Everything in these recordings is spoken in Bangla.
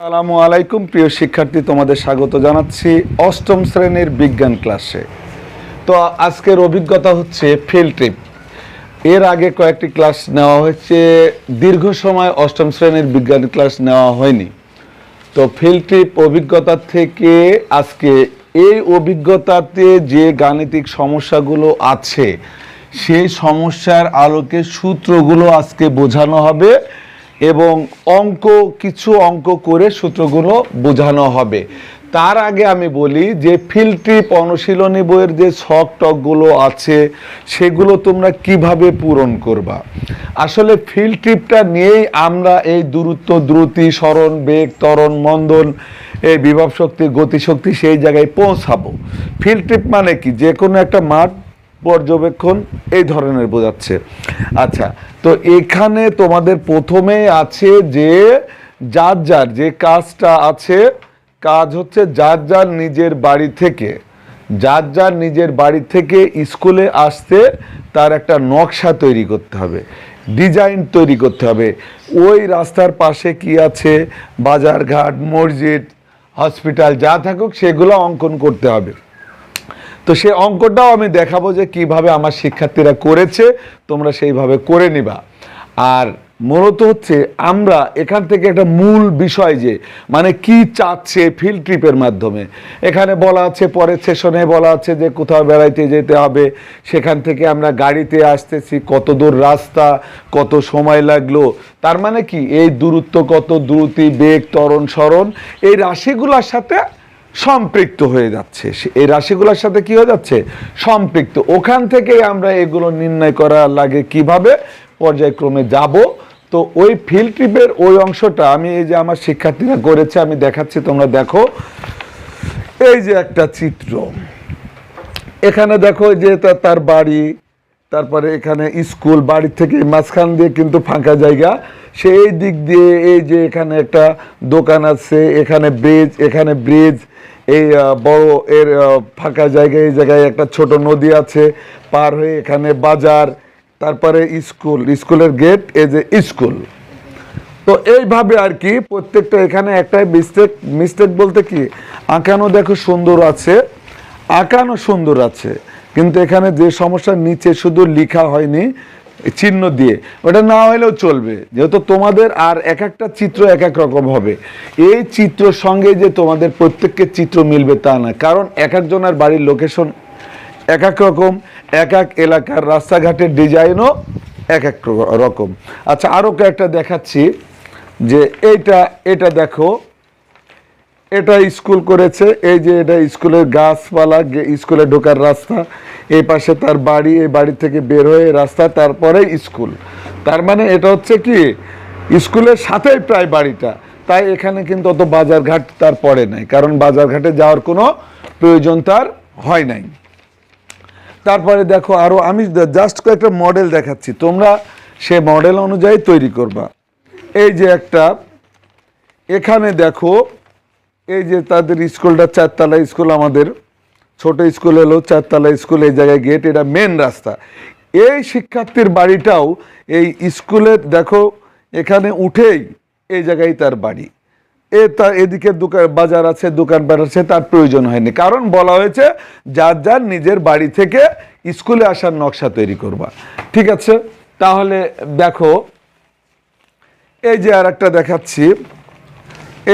আসসালামু আলাইকুম প্রিয় শিক্ষার্থী, তোমাদের স্বাগত জানাচ্ছি অষ্টম শ্রেণীর বিজ্ঞান ক্লাসে। তো আজকের অভিজ্ঞতা হচ্ছে ফিল্ড ট্রিপ। এর আগে কয়েকটি ক্লাস নেওয়া হয়েছে, দীর্ঘ সময় অষ্টম শ্রেণীর বিজ্ঞান ক্লাস নেওয়া হয়নি। তো ফিল্ড ট্রিপ অভিজ্ঞতা থেকে আজকে এই অভিজ্ঞতাতে যে গাণিতিক সমস্যাগুলো আছে সেই সমস্যার আলোকে সূত্রগুলো আজকে বোঝানো হবে এবং কিছু অঙ্ক করে সূত্রগুলো বোঝানো হবে। তার আগে আমি বলি যে ফিল্ড ট্রিপ অনুশীলনী বইয়ের যে ছক টকগুলো আছে সেগুলো তোমরা কিভাবে পূরণ করবা। আসলে ফিল্ড ট্রিপটা নিয়েই আমরা এই দূরত্ব, দ্রুতি, সরণ, বেগ, ত্বরণ, মন্দন, এই বিভব শক্তি, গতিশক্তি সেই জায়গায় পৌঁছাবো। ফিল্ড ট্রিপ মানে কি? যে কোনো একটা মাঠ পর্যবেক্ষণ এই ধরনের বোঝাচ্ছে। আচ্ছা, তো এখানে তোমাদের প্রথমেই আছে যে যার যার যে কাজটা আছে, কাজ হচ্ছে যার যার নিজের বাড়ি থেকে স্কুলে আসতে তার একটা নকশা তৈরি করতে হবে, ডিজাইন তৈরি করতে হবে। ওই রাস্তার পাশে কি আছে, বাজার ঘাট, মসজিদ, হসপিটাল যা থাকুক সেগুলো অঙ্কন করতে হবে। তো সেই অঙ্কটাও আমি দেখাবো যে কিভাবে আমার শিক্ষার্থীরা করেছে, তোমরা সেইভাবে করে নিবা। আর মূলত হচ্ছে আমরা এখান থেকে একটা মূল বিষয় যে মানে কি চাচ্ছে ফিল্ড ট্রিপের মাধ্যমে। এখানে বলা আছে, পরের সেশনে বলা আছে যে কোথাও বেড়াইতে যেতে হবে, সেখান থেকে আমরা গাড়িতে আসতেছি, কত দূর রাস্তা, কত সময় লাগলো। তার মানে কি এই দূরত্ব কত, দ্রুতি, বেগ, ত্বরণ, সরণ এই রাশিগুলোর সাথে সম্পৃক্ত হয়ে যাচ্ছে। এই রাশিগুলোর সাথে কি হয়ে যাচ্ছে? সম্পৃক্ত। ওখান থেকেই আমরা এগুলো নির্ণয় করা লাগে কিভাবে পর্যায়ক্রমে যাব। তো ওই ফিল্ড ট্রিপের ওই অংশটা আমি এই যে আমার শিক্ষার্থীরা করেছে আমি দেখাচ্ছি, তোমরা দেখো। এই যে একটা চিত্র, এখানে দেখো যে তার বাড়ি, তারপরে এখানে স্কুল, বাড়ি থেকে মাঝখান দিয়ে কিন্তু ফাঁকা জায়গা, সেই দিক দিয়ে এই যে এখানে একটা দোকান আছে, এখানে ব্রিজ, এই বড় এর ফাঁকা জায়গায়, এই জায়গায় একটা ছোট নদী আছে, পার হয়ে এখানে বাজার, তারপরে স্কুলের গেট, এই যে স্কুল। তো এইভাবে আর কি প্রত্যেকটা, এখানে একটাই মিস্টেক বলতে কি, আঁকানো দেখো সুন্দর আছে, কিন্তু এখানে যে সমস্যা, নিচে শুধু লেখা হয়নি চিহ্ন দিয়ে, ওটা না হলেও চলবে, যেহেতু তোমাদের আর এক একটা চিত্র এক এক রকম হবে। এই চিত্রের সঙ্গে যে তোমাদের প্রত্যেকের চিত্র মিলবে তা না, কারণ এক একজনের বাড়ির লোকেশন এক এক রকম, এক এক এলাকার রাস্তাঘাটের ডিজাইনও এক এক রকম। আচ্ছা, আরও কয়েকটা দেখাচ্ছি যে এটা দেখো, এটা স্কুল করেছে, এই যে এটা স্কুলের গাছপালা, স্কুলে ঢোকার রাস্তা, এই পাশে তার বাড়ি, এই বাড়ি থেকে বের হয়ে রাস্তা, তারপরে স্কুল। তার মানে এটা হচ্ছে কি স্কুলের সাথেই প্রায় বাড়িটা, তাই এখানে কিন্তু অত বাজারঘাট তার পড়ে নাই, কারণ বাজারঘাটে যাওয়ার কোনো প্রয়োজন তার হয় নাই। তারপরে দেখো আরও আমি জাস্ট কয়েকটা মডেল দেখাচ্ছি, তোমরা সে মডেল অনুযায়ী তৈরি করবা। এই যে একটা, এখানে দেখো এই যে তাদের স্কুলটা চারতলা স্কুল, আমাদের ছোট স্কুল হলো চারতলা স্কুল, এই জায়গায় গেট, এটা মেন রাস্তা। এই শিক্ষার্থীর বাড়িটাও এই স্কুলের দেখো এখানে উঠেই এই জায়গায় তার বাড়ি। তার এদিকে বাজার আছে, দোকানপাট আছে, তার প্রয়োজন হয়নি, কারণ বলা হয়েছে যার যার নিজের বাড়ি থেকে স্কুলে আসার নকশা তৈরি করবা। ঠিক আছে, তাহলে দেখো এই যে আর একটা দেখাচ্ছি,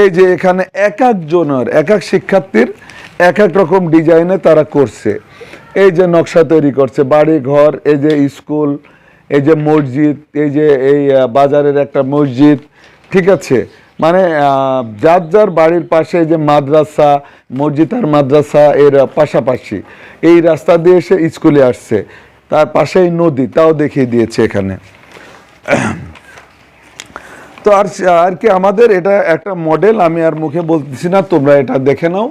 এই যে এখানে এক এক শিক্ষার্থীর এক এক রকম ডিজাইনে তারা করছে। এই যে নকশা তৈরি করছে, বাড়ি ঘর, এই যে স্কুল, এই যে মসজিদ, এই যে এই বাজারের একটা মসজিদ। ঠিক আছে, মানে যার যার বাড়ির পাশে যে মাদ্রাসা, মসজিদ আর মাদ্রাসা এর পাশাপাশি এই রাস্তা দিয়ে এসে স্কুলে আসছে, তার পাশেই নদী, তাও দেখিয়ে দিয়েছে এখানে। তো আর কি আমাদের এটা একটা মডেল, আমি আর মুখে বলতেছি না, তোমরা এটা দেখে নাও,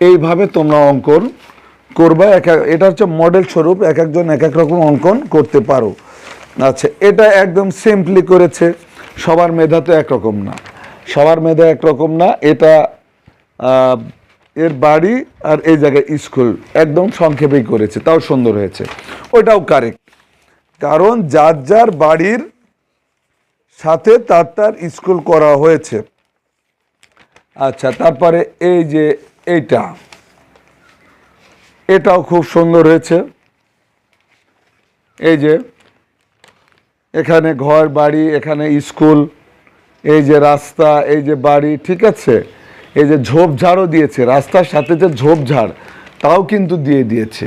এইভাবে তোমরা অঙ্কন করবা। এটা হচ্ছে মডেল স্বরূপ, এক একজন এক এক রকম অঙ্কন করতে পারো। আচ্ছা, এটা একদম সিম্পলি করেছে, সবার মেধা তো একরকম না, এটা এর বাড়ি আর এই জায়গায় স্কুল একদম সংক্ষেপেই করেছে, তাও সুন্দর হয়েছে, ওইটাও কারেক্ট, কারণ যার যার বাড়ির সাথে তার স্কুল করা হয়েছে। আচ্ছা, তারপরে এই যে এটাও খুব সুন্দর হয়েছে। এই যে এখানে ঘর বাড়ি, এখানে স্কুল, এই যে রাস্তা, এই যে বাড়ি, ঠিক আছে। এই যে ঝোপঝাড়ও দিয়েছে, রাস্তার সাথে যে ঝোপঝাড় তাও কিন্তু দিয়ে দিয়েছে।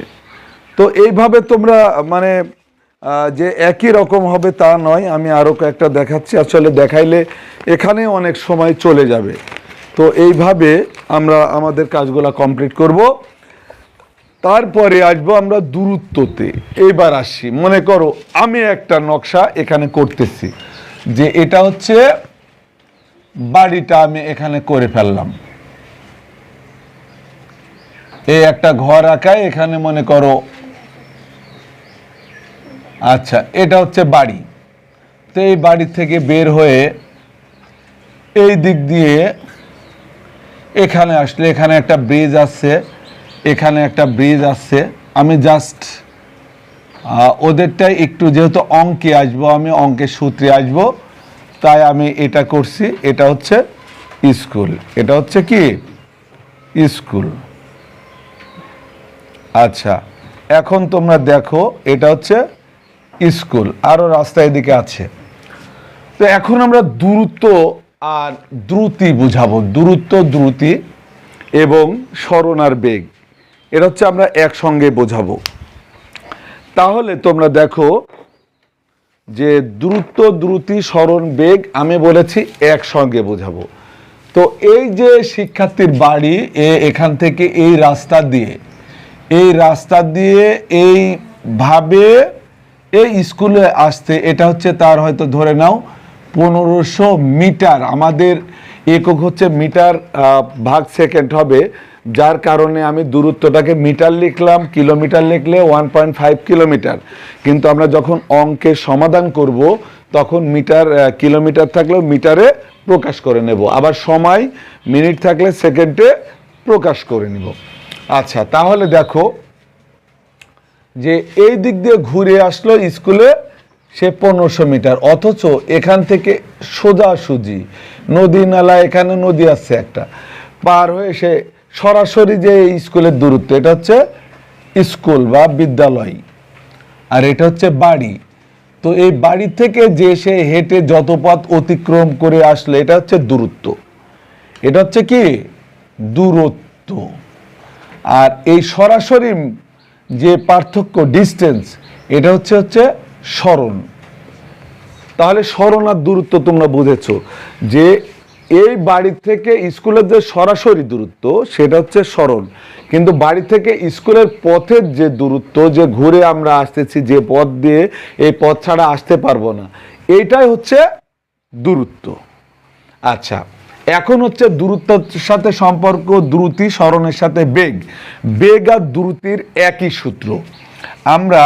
তো এইভাবে তোমরা মানে যে একই রকম হবে তা নয়, আমি আরও কয়েকটা দেখাচ্ছি। আসলে দেখাইলে এখানে অনেক সময় চলে যাবে। তো এইভাবে আমরা আমাদের কাজগুলো কমপ্লিট করব। তারপরে আসবো আমরা দূরত্বতে। এইবার আসি, মনে করো আমি একটা নকশা এখানে করতেছি, যে এটা হচ্ছে বাড়িটা আমি এখানে করে ফেললাম। এই একটা ঘর আঁকায় এখানে মনে করো, আচ্ছা এটা হচ্ছে বাড়ি। তো এই বাড়ি থেকে বের হয়ে এই দিক দিয়ে এখানে আসলে এখানে একটা ব্রিজ আছে, এখানে একটা ব্রিজ আছে। আমি জাস্ট ওদেরটাই একটু, যেহেতু অঙ্কে আসবো, আমি অঙ্কের সূত্রে আসবো, তাই আমি এটা করছি। এটা হচ্ছে স্কুল, এটা হচ্ছে কি স্কুল। আচ্ছা, এখন তোমরা দেখো এটা হচ্ছে স্কুল, আরও রাস্তা এদিকে আছে। তো এখন আমরা দূরত্ব আর দ্রুতি বুঝাবো, দূরত্ব দ্রুতি এবং সরণ আর বেগ, এটা হচ্ছে আমরা একসঙ্গে বোঝাবো। তাহলে তোমরা দেখো যে দূরত্ব দ্রুতি সরণ বেগ আমি বলেছি একসঙ্গে বোঝাবো। তো এই যে শিক্ষার্থীর বাড়ি, এখান থেকে এই রাস্তা দিয়ে এইভাবে এই স্কুলে আসতে, এটা হচ্ছে তার হয়তো ধরে নাও 1500 মিটার। আমাদের একক হচ্ছে মিটার ভাগ সেকেন্ড হবে, যার কারণে আমি দূরত্বটাকে মিটার লিখলাম। কিলোমিটার লিখলে 1.5 কিলোমিটার, কিন্তু আমরা যখন অঙ্কের সমাধান করব তখন মিটার কিলোমিটার থাকলেও মিটারে প্রকাশ করে নেব, আবার সময় মিনিট থাকলে সেকেন্ডে প্রকাশ করে নেব। আচ্ছা, তাহলে দেখো যে এই দিক দিয়ে ঘুরে আসলো স্কুলে সে 1500 মিটার, অথচ এখান থেকে সোজাসুজি নদী নালা, এখানে নদী আছে একটা, পার হয়ে সে সরাসরি যে স্কুলের দূরত্ব, এটা হচ্ছে স্কুল বা বিদ্যালয়, আর এটা হচ্ছে বাড়ি। তো এই বাড়ি থেকে যে সে হেঁটে যত পথ অতিক্রম করে আসলে এটা হচ্ছে দূরত্ব, এটা হচ্ছে কি দূরত্ব। আর এই সরাসরি যে পার্থক্য ডিস্টেন্স, এটা হচ্ছে সরণ। তাহলে সরণ আর দূরত্ব তোমরা বুঝেছো, যে এই বাড়ি থেকে স্কুলের যে সরাসরি দূরত্ব সেটা হচ্ছে সরণ, কিন্তু বাড়ি থেকে স্কুলের পথের যে দূরত্ব, যে ঘুরে আমরা আসতেছি যে পথ দিয়ে, এই পথ ছাড়া আসতে পারবো না, এইটাই হচ্ছে দূরত্ব। আচ্ছা, এখন হচ্ছে দূরত্বের সাথে সম্পর্ক দ্রুতি, সরণের সাথে বেগ। বেগ আর দ্রুতির একই সূত্র, আমরা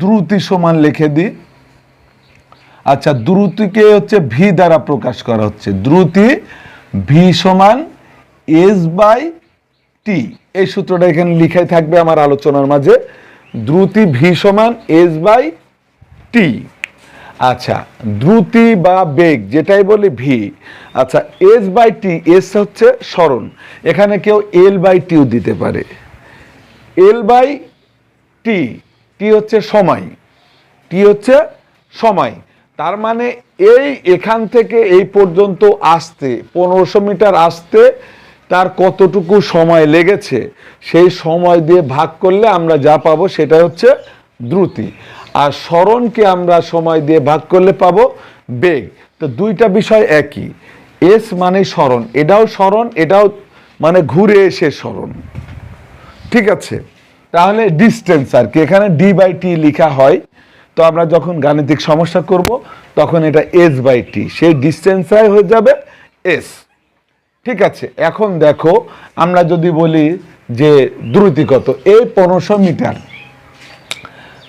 দ্রুতি সমান লিখে দিই। আচ্ছা, দ্রুতিকে হচ্ছে ভি দ্বারা প্রকাশ করা হচ্ছে, দ্রুতি ভি সমান এস বাই টি। এই সূত্রটা এখানে লিখাই থাকবে আমার আলোচনার মাঝে, দ্রুতি ভি সমান এস বাই টি। আচ্ছা, দ্রুতি বা বেগ যেটাই বলি ভি। আচ্ছা, এস বাই টি, এস হচ্ছে সরণ, এখানে কেউ এল বাই টিও দিতে পারে। এল বাই টি, টি হচ্ছে সময়, টি হচ্ছে সময়। তার মানে এখান থেকে এই পর্যন্ত আসতে 1500 মিটার আসতে তার কতটুকু সময় লেগেছে, সেই সময় দিয়ে ভাগ করলে আমরা যা পাবো সেটা হচ্ছে দ্রুতি, আর সরণকে আমরা সময় দিয়ে ভাগ করলে পাবো বেগ। তো দুইটা বিষয় একই, এস মানে সরণ, এটাও সরণ, এটাও মানে ঘুরে এসে সরণ, ঠিক আছে। তাহলে ডিস্টেন্স আর কি, এখানে ডি বাই টি লেখা হয়, তো আমরা যখন গাণিতিক সমস্যা করব তখন এটা এস বাই টি, সেই ডিস্টেন্সটাই হয়ে যাবে এস, ঠিক আছে। এখন দেখো আমরা যদি বলি যে দ্রুতি কত, এই 1500 মিটার,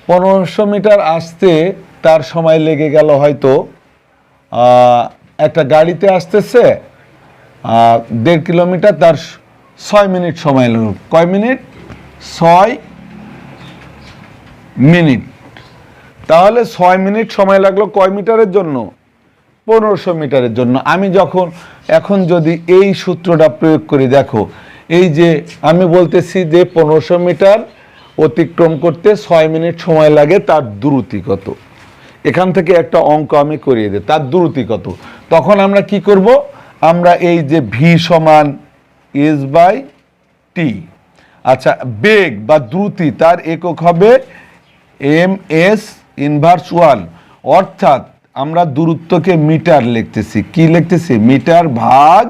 1500 মিটার আসতে তার সময় লেগে গেল হয়তো, একটা গাড়িতে আসতেছে 1.5 কিলোমিটার, তার 6 মিনিট সময় লাগলো। কয় মিনিট? 6 মিনিট। তাহলে 6 মিনিট সময় লাগলো কয় মিটারের জন্য? 1500 মিটারের জন্য। আমি এখন যদি এই সূত্রটা প্রয়োগ করি, দেখো এই যে আমি বলতেছি যে 1500 মিটার অতিক্রম করতে 6 মিনিট সময় লাগে, তার দ্রুতি কত? এখান থেকে একটা অঙ্ক আমি করিয়ে দিই, তার দ্রুতি কত। তখন আমরা কি করব, আমরা এই যে ভি সমান এস বাই টি, আচ্ছা বেগ বা দ্রুতি তার একক হবে এম এস ইনভার্স 1, অর্থাৎ আমরা দূরত্বকে মিটার লিখতেছি, কি লিখতেছি, মিটার ভাগ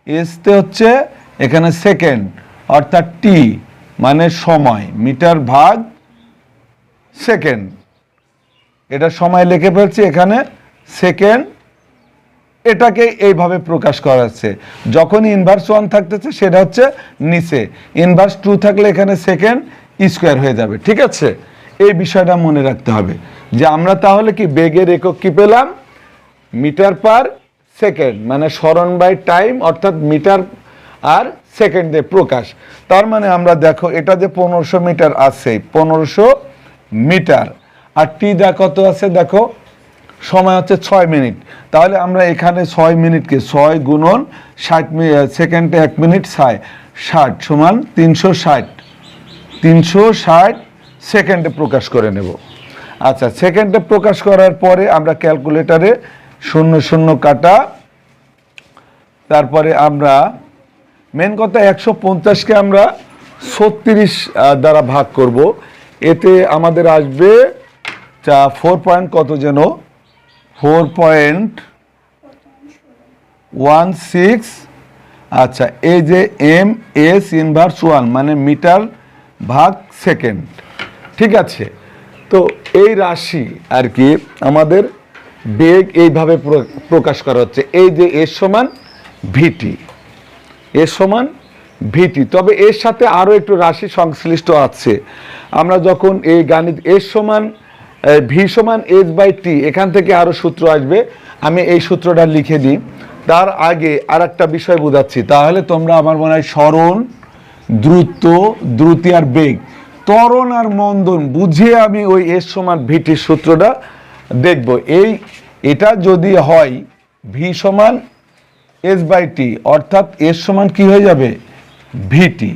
এসতে হচ্ছে এখানে সেকেন্ড, অর্থাৎ টি মানে সময়, মিটার ভাগ সেকেন্ড, এটা সময় লিখে ফেলছি এখানে সেকেন্ড। এটাকে এইভাবে প্রকাশ করা হচ্ছে, যখনই ইনভার্স 1 থাকতেছে সেটা হচ্ছে নিচে, ইনভার্স 2 থাকলে এখানে সেকেন্ড স্কোয়ার হয়ে যাবে। ঠিক আছে, এই বিষয়টা মনে রাখতে হবে যে আমরা তাহলে কি বেগের একক কি পেলাম, মিটার পার সেকেন্ড, মানে স্মরণ বাই টাইম, অর্থাৎ মিটার আর সেকেন্ডে প্রকাশ। তার মানে আমরা দেখো এটা যে 1500 মিটার আছে, 1500 মিটার, আর টি দা কত আছে দেখো, সময় হচ্ছে 6 মিনিট। তাহলে আমরা এখানে 6 মিনিটকে 6 গুণন 60 সেকেন্ডে 1 মিনিট 60 সমান 360 সেকেন্ডে প্রকাশ করে নেব। আচ্ছা, সেকেন্ডে প্রকাশ করার পরে আমরা ক্যালকুলেটরে 0 0 কাটা, তারপরে আমরা মেন কথা 150কে আমরা 36 দ্বারা ভাগ করব, এতে আমাদের আসবে 4 পয়েন্ট কত যেন 4.16। আচ্ছা, এই যে এম এস ইনভার্স 1 মানে মিটার ভাগ সেকেন্ড। ঠিক আছে, তো এই রাশি আর কি আমাদের বেগ এইভাবে প্রকাশ করা হচ্ছে, এই যে এর সমান ভিটি, এর সমান ভিটি। তবে এর সাথে আরও একটু রাশি সংশ্লিষ্ট আছে। আমরা যখন এই গাণিত এর সমান ভি সমান এস বাই টি, এখান থেকে আরও সূত্র আসবে, আমি এই সূত্রটা লিখে দিই। তার আগে আর একটা বিষয় বোঝাচ্ছি, তাহলে তোমরা আমার মনে হয় স্মরণ, দ্রুতি আর বেগ, ত্বরণ আর মন্দন বুঝিয়ে আমি ওই এস সমান ভিটির সূত্রটা দেখব। এটা যদি হয় ভি সমান এস বাই টি, অর্থাৎ এস সমান কি হয়ে যাবে, ভিটি।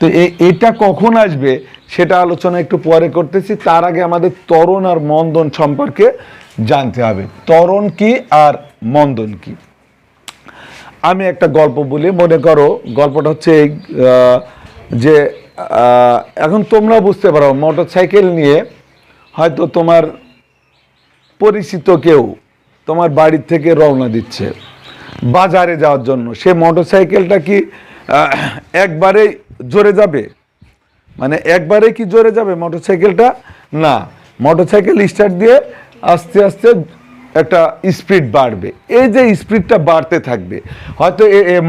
তো এটা কখন আসবে সেটা আলোচনা একটু পরে করতেছি, তার আগে আমাদের ত্বরণ আর মন্দন সম্পর্কে জানতে হবে। ত্বরণ কি আর মন্দন কি, আমি একটা গল্প বলি। মনে করো গল্পটা হচ্ছে যে এখন তোমরা বুঝতে পারো, মোটর সাইকেল নিয়ে হয়তো তোমার পরিচিত কেউ তোমার বাড়ির থেকে রওনা দিচ্ছে বাজারে যাওয়ার জন্য। সে মোটর সাইকেলটা কি একবারে জোরে যাবে, মানে একবারে কি জোরে যাবে মোটর সাইকেলটা? না, মোটর সাইকেল স্টার্ট দিয়ে আস্তে আস্তে একটা স্পিড বাড়বে। এই যে স্পিডটা বাড়তে থাকবে, হয়তো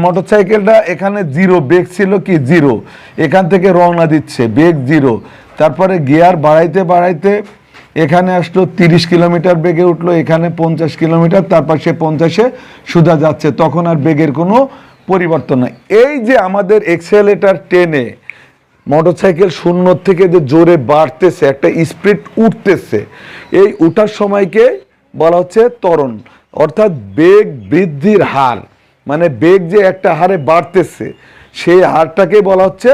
মোটর সাইকেলটা এখানে 0 বেগ ছিল কি 0, এখান থেকে রওনা দিচ্ছে বেগ 0, তারপরে গিয়ার বাড়াইতে বাড়াইতে এখানে আসলো 30 কিলোমিটার বেগে উঠলো, এখানে 50 কিলোমিটার, তারপর সে 50-এ সোজা যাচ্ছে, তখন আর বেগের কোনো পরিবর্তন নাই। এই যে আমাদের এক্সেলেটার টেনে মোটরসাইকেল 0 থেকে যে জোরে বাড়তেছে, একটা স্পিড উঠতেছে, এই উঠার সময়কে বলা হচ্ছে ত্বরণ, অর্থাৎ বেগ বৃদ্ধির হার, মানে বেগ যে একটা হারে বাড়তেছে সেই হারটাকে বলা হচ্ছে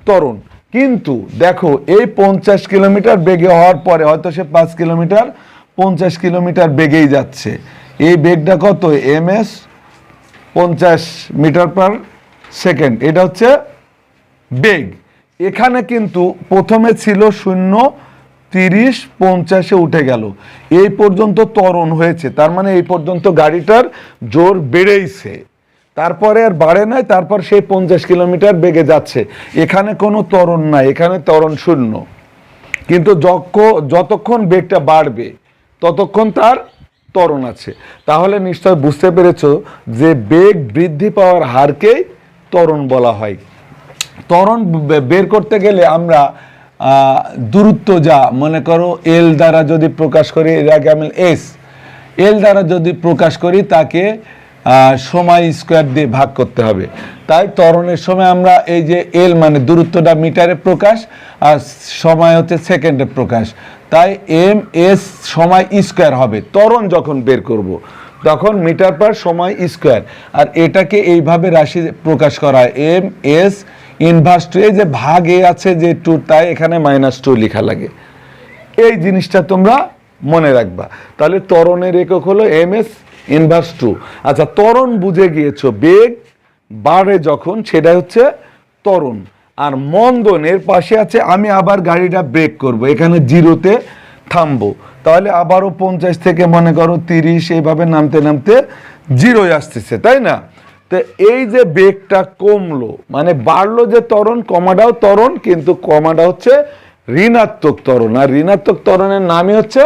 ত্বরণ। কিন্তু দেখো এই 50 কিলোমিটার বেগে হওয়ার পরে হয়তো সে 5 কিলোমিটার 50 কিলোমিটার বেগেই যাচ্ছে, এই বেগটা কত, M S 50 metre per second, এটা হচ্ছে বেগ। এখানে কিন্তু প্রথমে ছিল 0, 30, 50-এ উঠে গেল, এই পর্যন্ত ত্বরণ হয়েছে, তার মানে এই পর্যন্ত গাড়িটার জোর বেড়েইছে, তারপরে আর বাড়ে নাই, তারপর সেই 50 কিলোমিটার বেগে যাচ্ছে, এখানে কোনো ত্বরণ নাই, এখানে ত্বরণ 0। কিন্তু যতক্ষণ বেগটা বাড়বে ততক্ষণ তার ত্বরণ আছে। তাহলে নিশ্চয় বুঝতে পেরেছো যে বেগ বৃদ্ধি পাওয়ার হারকেই ত্বরণ বলা হয়। ত্বরণ বের করতে গেলে আমরা দূরত্ব, যা মনে করো এল দ্বারা যদি প্রকাশ করি, এর আগে আমি এল দ্বারা যদি প্রকাশ করি তাকে সময় স্কোয়ার দিয়ে ভাগ করতে হবে। তাই ত্বরণের সময় আমরা এই যে এল মানে দূরত্বটা মিটারে প্রকাশ আর সময় হচ্ছে সেকেন্ডে প্রকাশ, তাই এম এস সময় স্কোয়ার হবে ত্বরণ যখন বের করব। তখন মিটার পার সময় স্কোয়ার। আর এটাকে এইভাবে রাশি প্রকাশ করা হয় এম এস ইনভার্স টু, এই যে ভাগ এ আছে যে 2, তাই এখানে -2 লেখা লাগে। এই জিনিসটা তোমরা মনে রাখবা। তাহলে ত্বরণের একক হলো এম এস ইনভার্স 2। আচ্ছা, ত্বরণ বুঝে গিয়েছো, বেগ বাড়ে যখন সেটা হচ্ছে ত্বরণ। আর মন্দনের পাশে আছে আমি আবার গাড়িটা ব্রেক করব, এখানে 0-তে থামবো, তাহলে আবারও 50 থেকে মনে করো 30, এইভাবে নামতে নামতে 0-এ আসতেছে, তাই না? তো এই যে বেগটা কমলো মানে বাড়লো যে ত্বরণ, কমাটাও ত্বরণ, কিন্তু কমাটা হচ্ছে ঋণাত্মক ত্বরণ, আর ঋণাত্মক ত্বরণের নামই হচ্ছে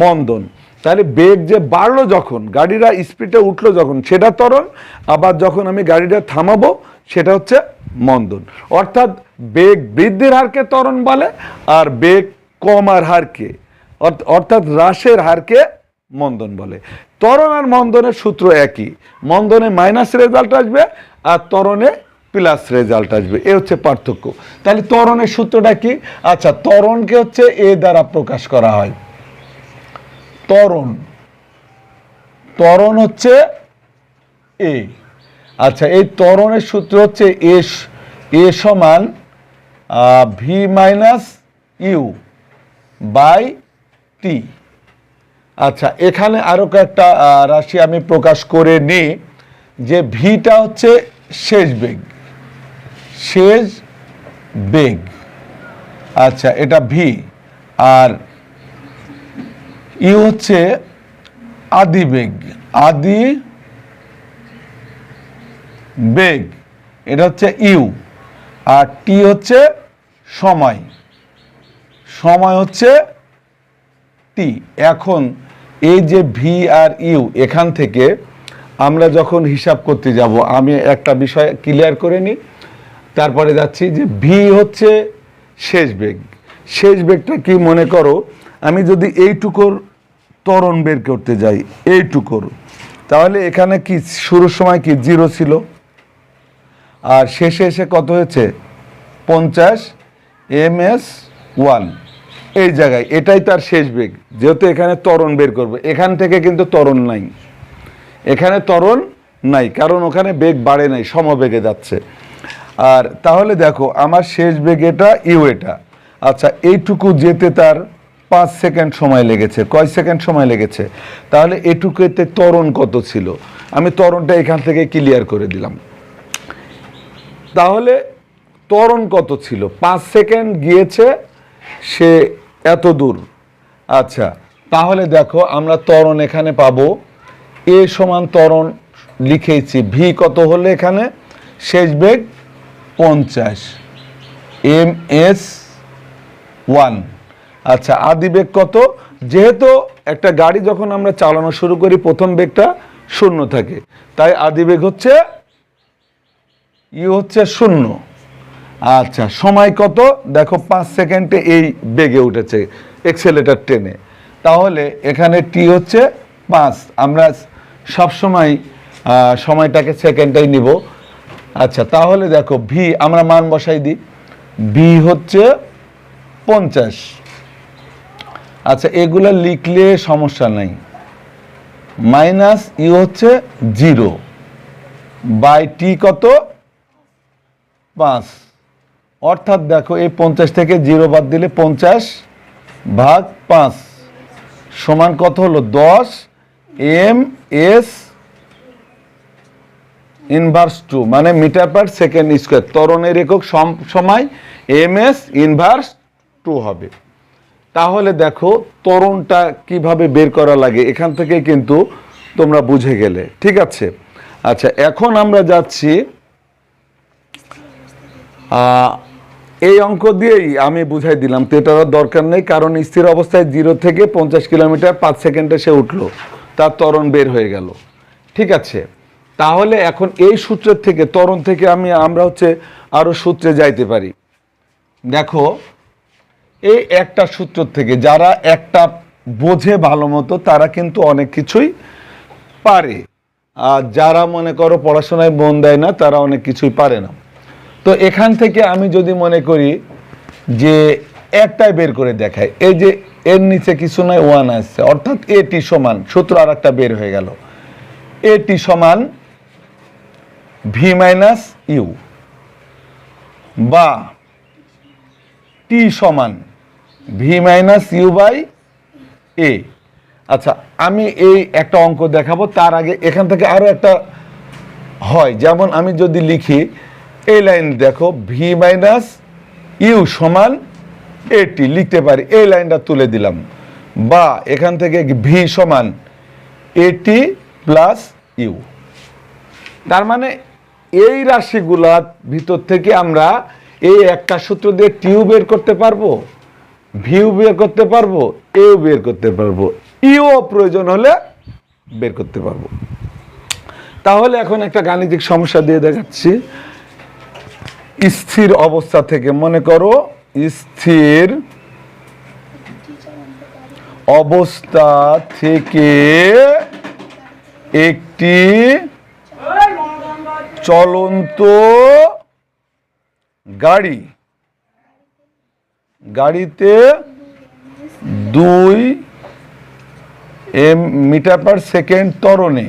মন্দন। তাহলে বেগ যে বাড়লো যখন, গাড়িটা স্পিডে উঠলো যখন, সেটা ত্বরণ। আবার যখন আমি গাড়িটা থামাবো সেটা হচ্ছে মন্দন। অর্থাৎ বেগ বৃদ্ধির হারকে ত্বরণ বলে, আর বেগ কমার হারকে অর্থাৎ হ্রাসের হারকে মন্দন বলে। ত্বরণ আর মন্দনের সূত্র একই, মন্দনে মাইনাস রেজাল্ট আসবে আর ত্বরণে প্লাস রেজাল্ট আসবে, এ হচ্ছে পার্থক্য। তাহলে ত্বরণের সূত্রটা কি? আচ্ছা, ত্বরণকে হচ্ছে এ দ্বারা প্রকাশ করা হয়। ত্বরণ হচ্ছে এ। আচ্ছা, এই ত্বরণের সূত্র হচ্ছে এ সমান V minus you by T. আচ্ছা, এখানে আরো কয়েকটা রাশি আমি প্রকাশ করে নিই, যে ভিটা হচ্ছে শেষ বেগ। আচ্ছা, এটা ভি। আর ইউ হচ্ছে আদি বেগ, এটা হচ্ছে ইউ। আর টি হচ্ছে সময় হচ্ছে টি। এখন এই যে ভি আর ইউ, এখান থেকে আমরা যখন হিসাব করতে যাব, আমি একটা বিষয় ক্লিয়ার করে নিই, তারপরে যাচ্ছি। যে ভি হচ্ছে শেষ বেগটা কি? মনে করো আমি যদি এইটুকুর ত্বরণ বের করতে যাই, এইটুকুর, তাহলে এখানে কি শুরুর সময় কি 0 ছিল, আর শেষে এসে কত হয়েছে 50 ms1, এই জায়গায় এটাই তার শেষ বেগ। যেহেতু এখানে ত্বরণ বের করবে, এখান থেকে কিন্তু ত্বরণ নাই, এখানে ত্বরণ নাই, কারণ ওখানে বেগ বাড়ে নাই, সমবেগে যাচ্ছে। আর তাহলে দেখো আমার শেষ বেগ এটা, ইউ এটা। আচ্ছা, এইটুকু যেতে তার 5 সেকেন্ড সময় লেগেছে। কয় সেকেন্ড সময় লেগেছে? তাহলে এটুকুতে ত্বরণ কত ছিল? আমি ত্বরণটা এখান থেকে ক্লিয়ার করে দিলাম। তাহলে ত্বরণ কত ছিল? 5 সেকেন্ড গিয়েছে সে এত দূর। আচ্ছা, তাহলে দেখো আমরা ত্বরণ এখানে পাবো, এ সমান ত্বরণ লিখেছি, ভি কত হলে এখানে শেষ বেগ 50 ms1। আচ্ছা, আদি বেগ কত? যেহেতু একটা গাড়ি যখন আমরা চালানো শুরু করি প্রথম বেগটা 0 থাকে, তাই আদি বেগ হচ্ছে ইউ হচ্ছে 0। আচ্ছা, সময় কত? দেখো 5 সেকেন্ডে এই বেগে উঠেছে এক্সেলেটর টেনে, তাহলে এখানে টি হচ্ছে 5। আমরা সবসময় সময়টাকে সেকেন্ডটাই নিব। আচ্ছা, তাহলে দেখো ভি আমরা মান বসাই দিই, ভি হচ্ছে 50। আচ্ছা, এগুলো লিখলে সমস্যা নাই। মাইনাস ইউ হচ্ছে 0 বাই টি কত 5। অর্থাৎ দেখো এই 50 থেকে 0 বাদ দিলে 50/5 সমান কত হলো 10 ms ইনভার্স 2, মানে মিটার পার সেকেন্ড স্কোয়ার। ত্বরণের একক সময় ms ইনভার্স 2 হবে। তাহলে দেখো ত্বরণটা কিভাবে বের করা লাগে এখান থেকে কিন্তু তোমরা বুঝে গেলে, ঠিক আছে? আচ্ছা, এখন আমরা যাচ্ছি, এই অঙ্ক দিয়েই আমি বুঝাই দিলাম, তো এটার দরকার নেই, কারণ স্থির অবস্থায় 0 থেকে 50 কিলোমিটার 5 সেকেন্ডে সে উঠলো, তার ত্বরণ বের হয়ে গেল, ঠিক আছে? তাহলে এখন এই সূত্রের থেকে, ত্বরণ থেকে আমরা হচ্ছে আরো সূত্রে যাইতে পারি। দেখো এই একটা সূত্র থেকে যারা একটা বোঝে ভালো মতো তারা কিন্তু অনেক কিছুই পারে, আর যারা মনে করো পড়াশোনায় মন দেয় না তারা অনেক কিছুই পারে না। তো এখান থেকে আমি যদি মনে করি যে একটাই বের করে দেখাই, এই যে এর নিচে কিছু নয় 1 আসছে, অর্থাৎ এটি সমান সূত্র আর একটা বের হয়ে গেল। এটি সমান ভি মাইনাস ইউ, বা টি সমান ভি মাইনাস ইউ বাই এ। আচ্ছা, আমি এই একটা অঙ্ক দেখাবো, তার আগে এখান থেকে আরো একটা হয়, যেমন আমি যদি লিখি এই লাইন দেখো, ভি মাইনাস ইউ সমান এটি লিখতে পারি, এই লাইনটা তুলে দিলাম, বা এখান থেকে ভি সমান এটি প্লাস ইউ। তার মানে এই রাশিগুলার ভিতর থেকে আমরা এই একটা সূত্র দিয়ে টিউ বের করতে পারবো, ভিউ বের করতে পারবো, এও বের করতে পারবো, ইও প্রয়োজন হলে বের করতে পারবো। তাহলে এখন একটা গাণিতিক সমস্যা দিয়ে দেখাচ্ছি। স্থির অবস্থা থেকে, মনে করো স্থির অবস্থা থেকে একটি চলন্ত গাড়িতে 2 মিটার পার সেকেন্ড ত্বরণে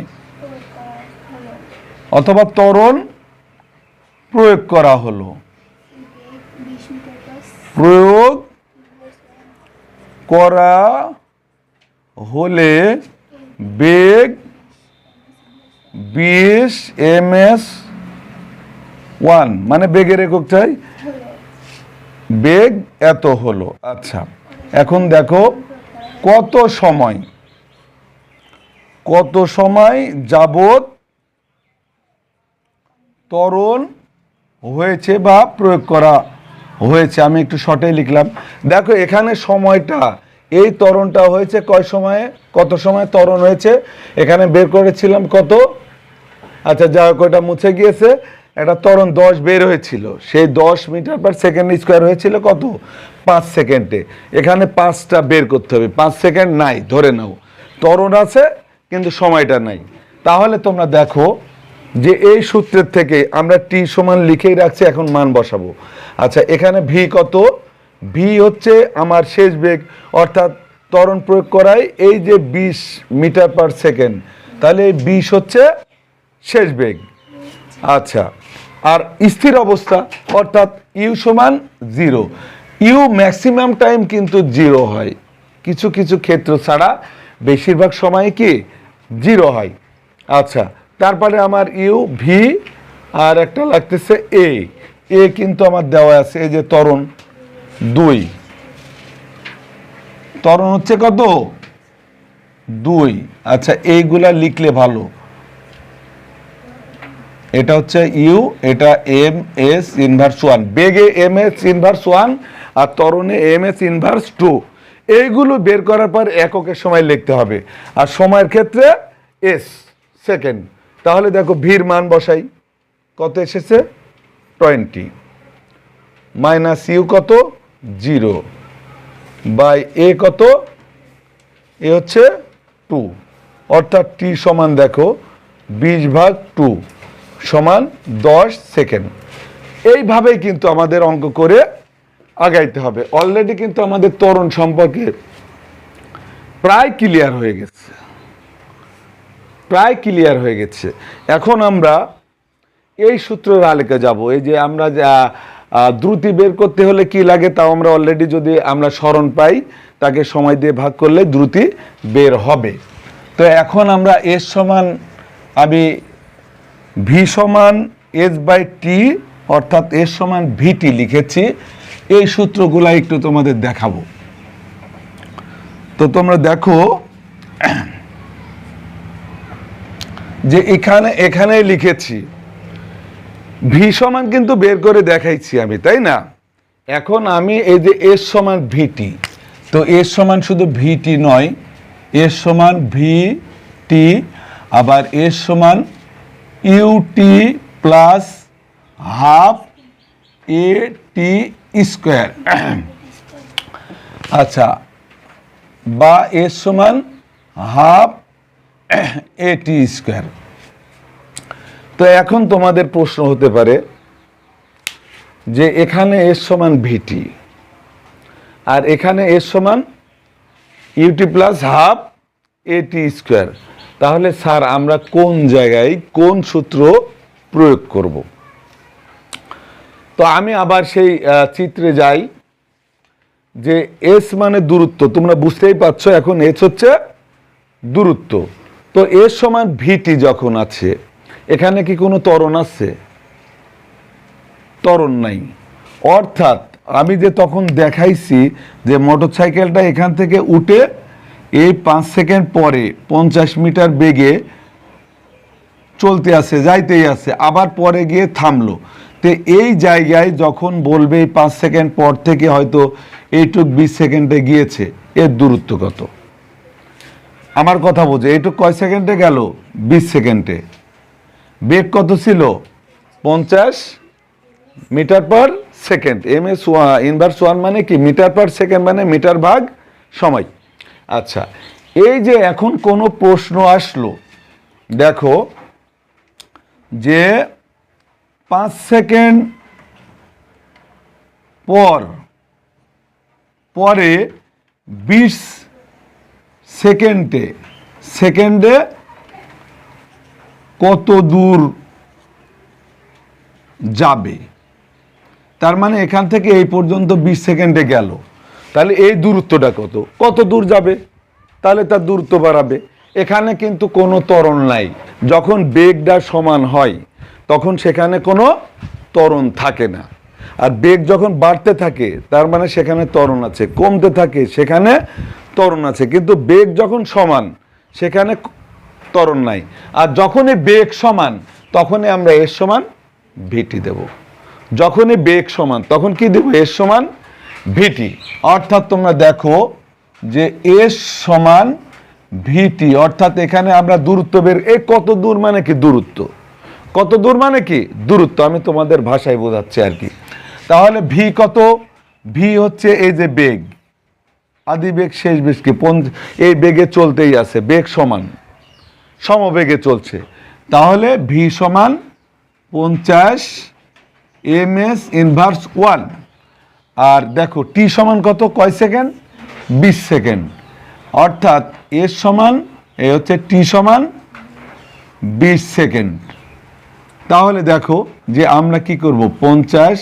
অথবা ত্বরণ প্রয়োগ করা হলো, প্রয়োগ করা হলে বেগ 20 ms/1, মানে বেগের একক চাই, বেগ এত হলো। আচ্ছা, এখন দেখো কত সময় যাবত ত্বরণ হয়েছে বা প্রয়োগ করা হয়েছে। আমি একটু শর্টে লিখলাম। দেখো এখানে সময়টা, এই ত্বরণটা হয়েছে কয় সময়ে, কত সময় ত্বরণ হয়েছে এখানে বের করেছিলাম কত। আচ্ছা, যা হোক, ওটা মুছে গিয়েছে। একটা ত্বরণ 10 বের হয়েছিল, সেই 10 মিটার পার সেকেন্ড স্কোয়ার হয়েছিল কত, 5 সেকেন্ডে। এখানে 5টা বের করতে হবে, 5 সেকেন্ড নাই ধরে নাও, ত্বরণ আছে কিন্তু সময়টা নাই। তাহলে তোমরা দেখো যে এই সূত্রের থেকে আমরা টি সমান লিখেই রাখছি, এখন মান বসাবো। আচ্ছা, এখানে ভি কত, ভি হচ্ছে আমার শেষ বেগ, অর্থাৎ ত্বরণ প্রয়োগ করায় এই যে 20 মিটার পার সেকেন্ড, তাহলে এই 20 হচ্ছে শেষ বেগ। আচ্ছা, আর স্থির অবস্থা অর্থাৎ ইউ সমান 0। ইউ ম্যাক্সিমাম টাইম কিন্তু 0 হয়, কিছু কিছু ক্ষেত্র ছাড়া বেশিরভাগ সময় কি 0 হয়। আচ্ছা, তারপরে আমার ইউ, ভি, আর একটা লাগতেছে এ। কিন্তু আমার দেওয়া আছে, এই যে ত্বরণ 2, ত্বরণ হচ্ছে কত 2। আচ্ছা, এইগুলা লিখলে ভালো, এটা হচ্ছে ইউ, এটা এম এস ইনভার্স 1, বেগে এম এস ইনভার্স 1 আর ত্বরণে এম এস ইনভার্স 2। এইগুলো বের করার পর এককের সময় লিখতে হবে, আর সময়ের ক্ষেত্রে এস সেকেন্ড। তাহলে দেখো ভির মান বসাই, কত এসেছে 20, মাইনাস ইউ কত 0, বাই এ কত, এ হচ্ছে 2, অর্থাৎ টি সমান দেখো 20/2 সমান 10 সেকেন্ড। এইভাবেই কিন্তু আমাদের অঙ্ক করে আগাইতে হবে। অলরেডি কিন্তু আমাদের ত্বরণ সম্পর্কে প্রায় ক্লিয়ার হয়ে গেছে। এখন আমরা এই সূত্রের আলোকে যাব। এই যে আমরা দ্রুতি বের করতে হলে কি লাগে, তাও আমরা অলরেডি যদি আমরা স্মরণ পাই, তাকে সময় দিয়ে ভাগ করলে দ্রুতি বের হবে। তো এখন আমরা এস সমান, আমি ভি সমান এস বাই টি, অর্থাৎ এস সমান ভিটি লিখেছি। এই সূত্রগুলা একটু তোমাদের দেখাবো। তো তোমরা দেখো যে এখানে লিখেছি ভি সমান কিন্তু বের করে দেখাইছি আমি, তাই না? এখন আমি এই যে এস সমান ভিটি, তো এস সমান শুধু ভিটি নয়, এস সমান ভি টি, আবার এস সমান ইউটি প্লাস হাফ এ টি স্কোয়ার। আচ্ছা, বা এস সমান হাফ এ টি স্কোয়ার। তো এখন তোমাদের প্রশ্ন হতে পারে যে এখানে এস সমান ভিটি আর এখানে এস সমান ইউটি প্লাস হাফ এ টি স্কোয়ার, তাহলে স্যার আমরা কোন জায়গায় কোন সূত্র প্রয়োগ করব? তো আমি আবার সেই চিত্রে যাই যে এস মানে দূরত্ব, তোমরা বুঝতেই পারছো এখন এস হচ্ছে দূরত্ব। তো এস সমান ভিটি যখন আছে, এখানে কি কোনো ত্বরণ আছে? ত্বরণ নাই। অর্থাৎ আমি যে তখন দেখাইছি যে মোটরসাইকেলটা এখান থেকে উঠে এই 5 সেকেন্ড পরে 50 মিটার বেগে চলতে আছে, যাইতেই আছে, আবার পরে গিয়ে থামলো। তো এই জায়গায় যখন বলবে এই 5 সেকেন্ড পর থেকে হয়তো এইটুক 20 সেকেন্ডে গিয়েছে, এর দূরত্ব কত? আমার কথা বোঝে, এইটুক কয় সেকেন্ডে গেল? 20 সেকেন্ডে। বেগ কত ছিল? 50 metre per second. M S inverse 1 মানে কি? মিটার পার সেকেন্ড মানে মিটার ভাগ সময়। আচ্ছা, এই যে এখন কোনো প্রশ্ন আসলো, দেখো যে 5 সেকেন্ড পরে 20 সেকেন্ডে কত দূর যাবে? তার মানে এখান থেকে এই পর্যন্ত 20 সেকেন্ডে গেল, তাহলে এই দূরত্বটা কত দূর যাবে? তাহলে তার দূরত্ব বাড়াবে। এখানে কিন্তু কোনো ত্বরণ নাই। যখন বেগটা সমান হয় তখন সেখানে কোনো ত্বরণ থাকে না। আর বেগ যখন বাড়তে থাকে তার মানে সেখানে ত্বরণ আছে, কমতে থাকে সেখানে ত্বরণ আছে। কিন্তু বেগ যখন সমান সেখানে ত্বরণ নাই। আর যখনই বেগ সমান তখনই আমরা এর সমান ভিটি দেব। যখনই বেগ সমান তখন কি দেব? এর সমান ভিটি। অর্থাৎ তোমরা দেখো যে এস সমান ভিটি, অর্থাৎ এখানে আমরা দূরত্ব বের, এই কত দূর মানে কি? দূরত্ব। কত দূর মানে কি? দূরত্ব। আমি তোমাদের ভাষায় বোঝাচ্ছি আর কি। তাহলে ভি কত? ভি হচ্ছে এই যে বেগ, আদি বেগ শেষ বেগ কি, এই বেগে চলতেই আছে, বেগ সমান, সমবেগে চলছে। তাহলে ভি সমান 50 এম এস ইনভার্স 1। আর দেখো টি সমান কত? কয় সেকেন্ড? 20 সেকেন্ড। অর্থাৎ এস সমান, এই হচ্ছে টি সমান 20 সেকেন্ড। তাহলে দেখো যে আমরা কি করব? 50,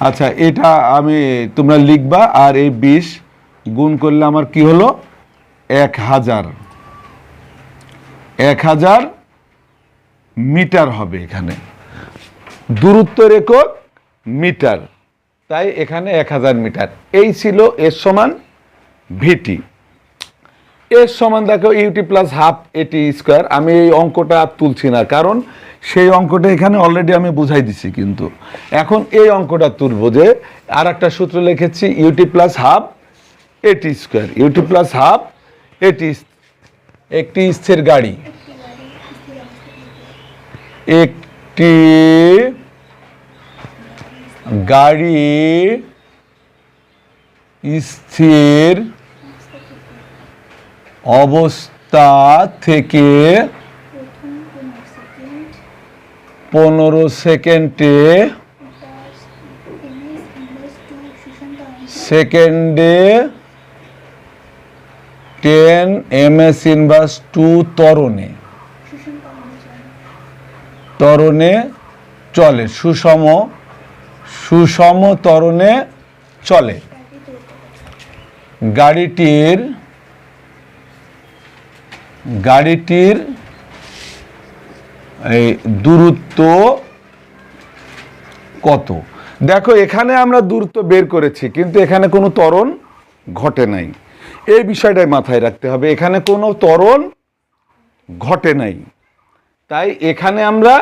আচ্ছা এটা আমি তোমরা লিখবা, আর এই 20 গুণ করলে আমার কি হলো? 1000 মিটার হবে। এখানে দূরত্বের একক মিটার, তাই এখানে 1000 মিটার। এই ছিল এর সমান ভিটি। এর সমান দেখো ইউটি প্লাস হাফ এটি স্কোয়ার। আমি এই অঙ্কটা তুলছি না, কারণ সেই অঙ্কটা এখানে অলরেডি আমি বুঝাই দিছি। কিন্তু এখন এই অঙ্কটা তুলবো, যে আর একটা সূত্র লিখেছি, ইউটি প্লাস হাফ এটি স্কোয়ার। ইউটি প্লাস হাফ এটি, একটি স্থির গাড়ি, একটি গাড়ি স্থির অবস্থা থেকে 15 সেকেন্ডে 10 ms ইনভার্স 2 ত্বরণে চলে, সুষম ত্বরণে চলে। গাড়িটির এই দূরত্ব কত? দেখো এখানে আমরা দূরত্ব বের করেছি, কিন্তু এখানে কোনো ত্বরণ ঘটে নাই। এই বিষয়টাই মাথায় রাখতে হবে, এখানে কোনো ত্বরণ ঘটে নাই। তাই এখানে আমরা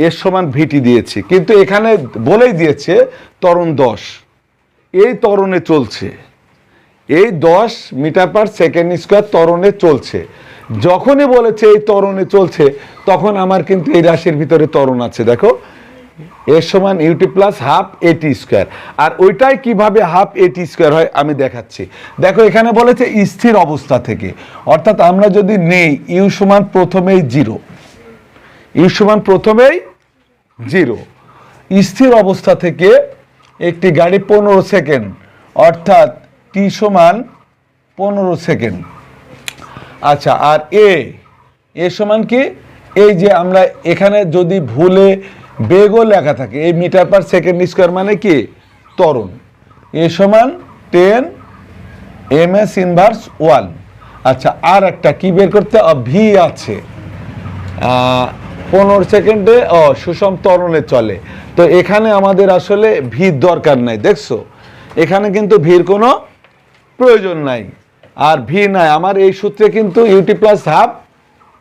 এর সমান ভিটি দিয়েছি, কিন্তু এখানে বলেই দিয়েছে ত্বরণ 10, এই ত্বরণে চলছে, এই 10 মিটার পার সেকেন্ড স্কোয়ার ত্বরণে চলছে। যখনই বলেছে এই ত্বরণে চলছে, তখন আমার কিন্তু এই রাশির ভিতরে ত্বরণ আছে। দেখো এর সমান ইউটি প্লাস হাফ এটি স্কোয়ার। আর ওইটাই কিভাবে হাফ এটি স্কোয়ার হয় আমি দেখাচ্ছি। দেখো এখানে বলেছে স্থির অবস্থা থেকে, অর্থাৎ আমরা যদি নেই ইউ সমান প্রথমেই 0, ইউ সমান প্রথমেই 0, স্থির অবস্থা থেকে একটি গাড়ি 15 সেকেন্ড, অর্থাৎ টি সমান 15 সেকেন্ড। আচ্ছা, আর এ সমান কি, এই যে আমরা এখানে যদি ভুলে বেগও লেখা থাকে, এই মিটার পার সেকেন্ড স্কোয়ার মানে কি ত্বরণ, এ সমান 10 ms ইনভার্স 1। আচ্ছা, আর একটা কি বের করতে, ভি আছে 15 সেকেন্ডে সুষম ত্বরণে চলে। তো এখানে আমাদের আসলে ভির দরকার নাই, দেখছো এখানে কিন্তু ভির কোনো প্রয়োজন নাই, আর ভি নাই আমার এই সূত্রে কিন্তু ইউটি প্লাস হাফ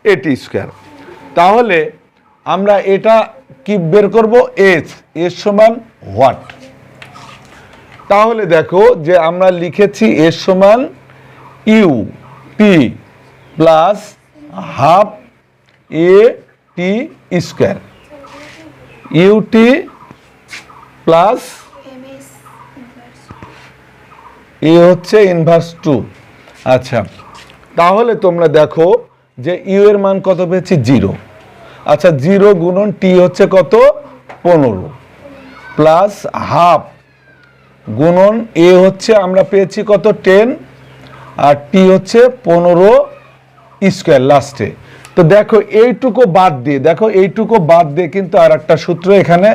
এটি স্কোয়ার। তাহলে আমরা এটা কি বের করব, এস সমান হোয়াট। তাহলে দেখো যে আমরা লিখেছি এস সমান ইউ টি প্লাস হাফ এ টি স্কোয়ার, ইউটি প্লাস এ হচ্ছে ইনভার্স 2। আচ্ছা, তাহলে তোমরা দেখো যে ইউ এর মান কত পেয়েছি 0। আচ্ছা, 0 গুণন টি হচ্ছে কত 15 প্লাস হাফ গুণন এ হচ্ছে আমরা পেয়েছি কত 10 আর টি হচ্ছে 15 স্কোয়ার লাস্টে। তো দেখো এইটুকু বাদ দিয়ে, দেখো এইটুকু বাদ দিয়ে কিন্তু আর একটা সূত্র এখানে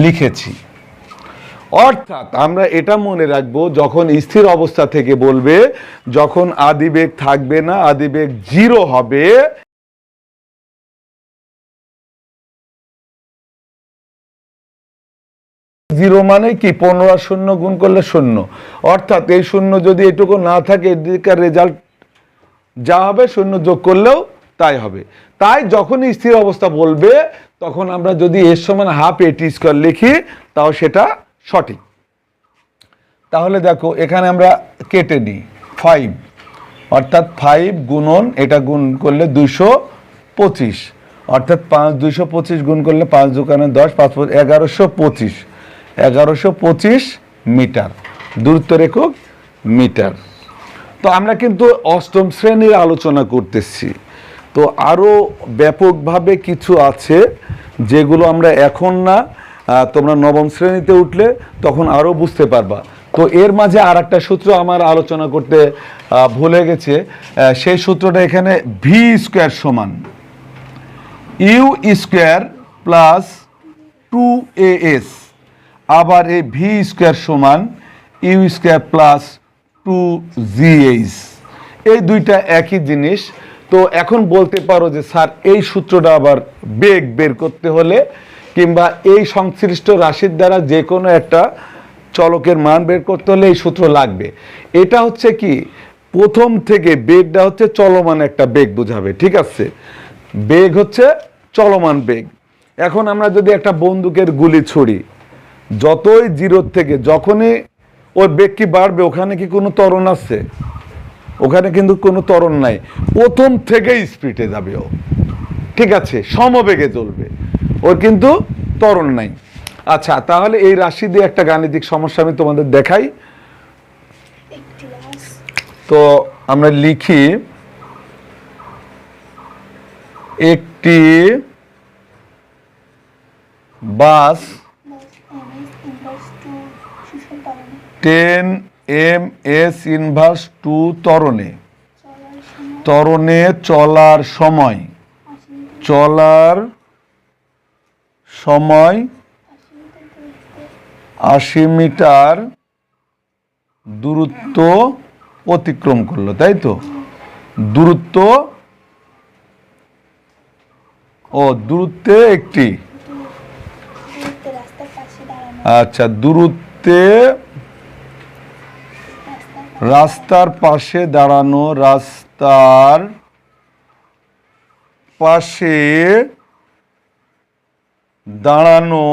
লিখেছি। অর্থাৎ আমরা এটা মনে রাখবো, যখন স্থির অবস্থা থেকে বলবে যখন আদিবেগ থাকবে না, আদিবেগ 0 হবে, জিরো মানে কি 15 আর 0 গুণ করলে 0, অর্থাৎ এই 0 যদি এটুকু না থাকে এদিকের রেজাল্ট যা হবে 0 যোগ করলেও তাই হবে। তাই যখনই স্থির অবস্থা বলবে তখন আমরা যদি এর সমান হাফ এটি স্কোয়ার লিখি তাও সেটা সঠিক। তাহলে দেখো এখানে আমরা কেটে নিই 5, অর্থাৎ 5 গুণন এটা গুণ করলে 225, অর্থাৎ 225 গুণ করলে 5 দোকানে 10, 5 1125, 1125 মিটার, দূরত্বের একক মিটার। তো আমরা কিন্তু অষ্টম শ্রেণীর আলোচনা করতেছি, তো আরও ব্যাপকভাবে কিছু আছে যেগুলো আমরা এখন না, তোমরা নবম শ্রেণীতে উঠলে তখন আরও বুঝতে পারবা। তো এর মাঝে আর একটা সূত্র আমার আলোচনা করতে ভুলে গেছে, সেই সূত্রটা এখানে ভি স্কোয়ার সমান ইউ স্কোয়ার প্লাস 2as, আবার এই ভি স্কোয়ার সমান ইউ স্কোয়ার প্লাস 2gh, এই দুইটা একই জিনিস। তো এখন বলতে পারো যে স্যার এই সূত্রটা আবার বেগ বের করতে হলে কিংবা এই সংশ্লিষ্ট রাশির দ্বারা যে কোনো একটা চলকের মান বের করতে হলে এই সূত্র লাগবে। এটা হচ্ছে কি, প্রথম থেকে বেগটা হচ্ছে চলমান একটা বেগ বোঝাবে, ঠিক আছে, বেগ হচ্ছে চলমান বেগ। এখন আমরা যদি একটা বন্দুকের গুলি ছুড়ি, যতই জিরোর থেকে যখনই ওর বেগ কি বাড়বে, ওখানে কি কোনো ত্বরণ আছে? ওখানে কিন্তু কোনো ত্বরণ নাই, প্রথম থেকেই স্পিডে যাবে ও, ঠিক আছে, সমবেগে চলবে, ওর কিন্তু ত্বরণ নাই। আচ্ছা, তাহলে এই রাশি দিয়ে একটা গাণিতিক সমস্যা আমি তোমাদের দেখাই। তো আমরা লিখি একটি বাস 10 ms ইনভার্স 2 ত্বরণে চলার সময় 80 মিটার দূরত্ব অতিক্রম করলো, তাই তো? দূরত্বে একটি, আচ্ছা, দূরত্বে রাস্তার পাশে দাঁড়ানো, রাস্তার পাশে দাঁড়ানো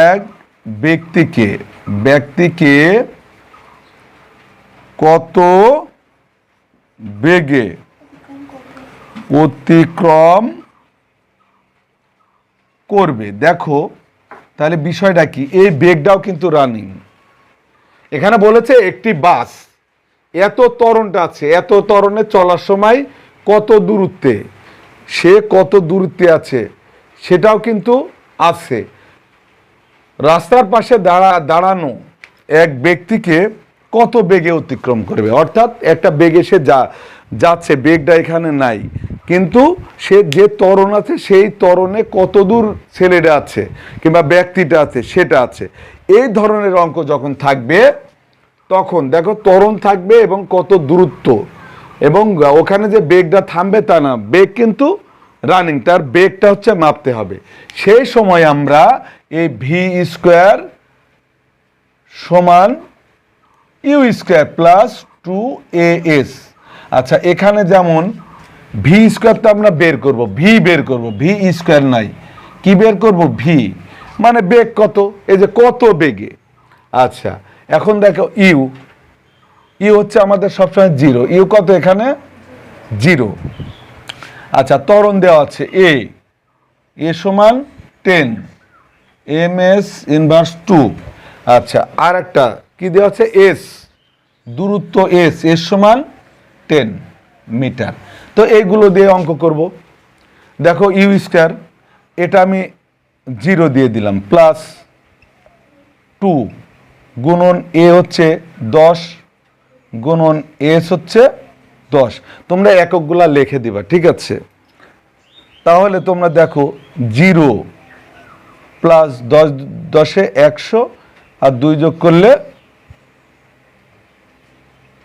এক ব্যক্তিকে কত বেগে অতিক্রম করবে। দেখো তাহলে বিষয়টা কি, এই বেগটাও কিন্তু রানিং। এখানে বলেছে একটি বাস এত ত্বরণটা আছে, এত ত্বরণে চলার সময় কত দূরত্বে, সে কত দূরত্বে আছে সেটাও কিন্তু আছে। রাস্তার পাশে দাঁড়ানো এক ব্যক্তিকে কত বেগে অতিক্রম করবে, অর্থাৎ একটা বেগে সে যাচ্ছে, বেগটা এখানে নাই, কিন্তু সে যে ত্বরণ আছে সেই ত্বরণে কত দূর ছেলেটা আছে কিংবা ব্যক্তিটা আছে সেটা আছে। এই ধরনের অঙ্ক যখন থাকবে তখন দেখো ত্বরণ থাকবে এবং কত দূরত্ব, এবং ওখানে যে বেগটা থামবে তা না, বেগ কিন্তু রানিং, তার বেগটা হচ্ছে মাপতে হবে। সেই সময় আমরা এই ভি স্কোয়ার সমান ইউ স্কোয়ার প্লাস 2as, আচ্ছা এখানে যেমন ভি স্কোয়ার তো আমরা বের করব, ভি বের করব, ভি স্কোয়ার নাই, কি বের করব, ভি মানে বেগ কত, এই যে কত বেগে। আচ্ছা এখন দেখো ইউ, ইউ হচ্ছে আমাদের সবসময় 0, ইউ কত এখানে 0। আচ্ছা ত্বরণ দেওয়া আছে এ সমান 10 ms ইনভার্স 2। আচ্ছা আর একটা কি দেওয়া আছে এস, দূরত্ব এস সমান 10 মিটার। তো এইগুলো দিয়ে অঙ্ক করব। দেখো ইউ স্কয়ার, এটা আমি 0 দিয়ে দিলাম, প্লাস 2 গুণন এ হচ্ছে 10 গুণন এস হচ্ছে 10। তোমরা এককগুলা লিখে দিবা, ঠিক আছে? তাহলে তোমরা দেখো 0 প্লাস 10 10 100 আর 2 যোগ করলে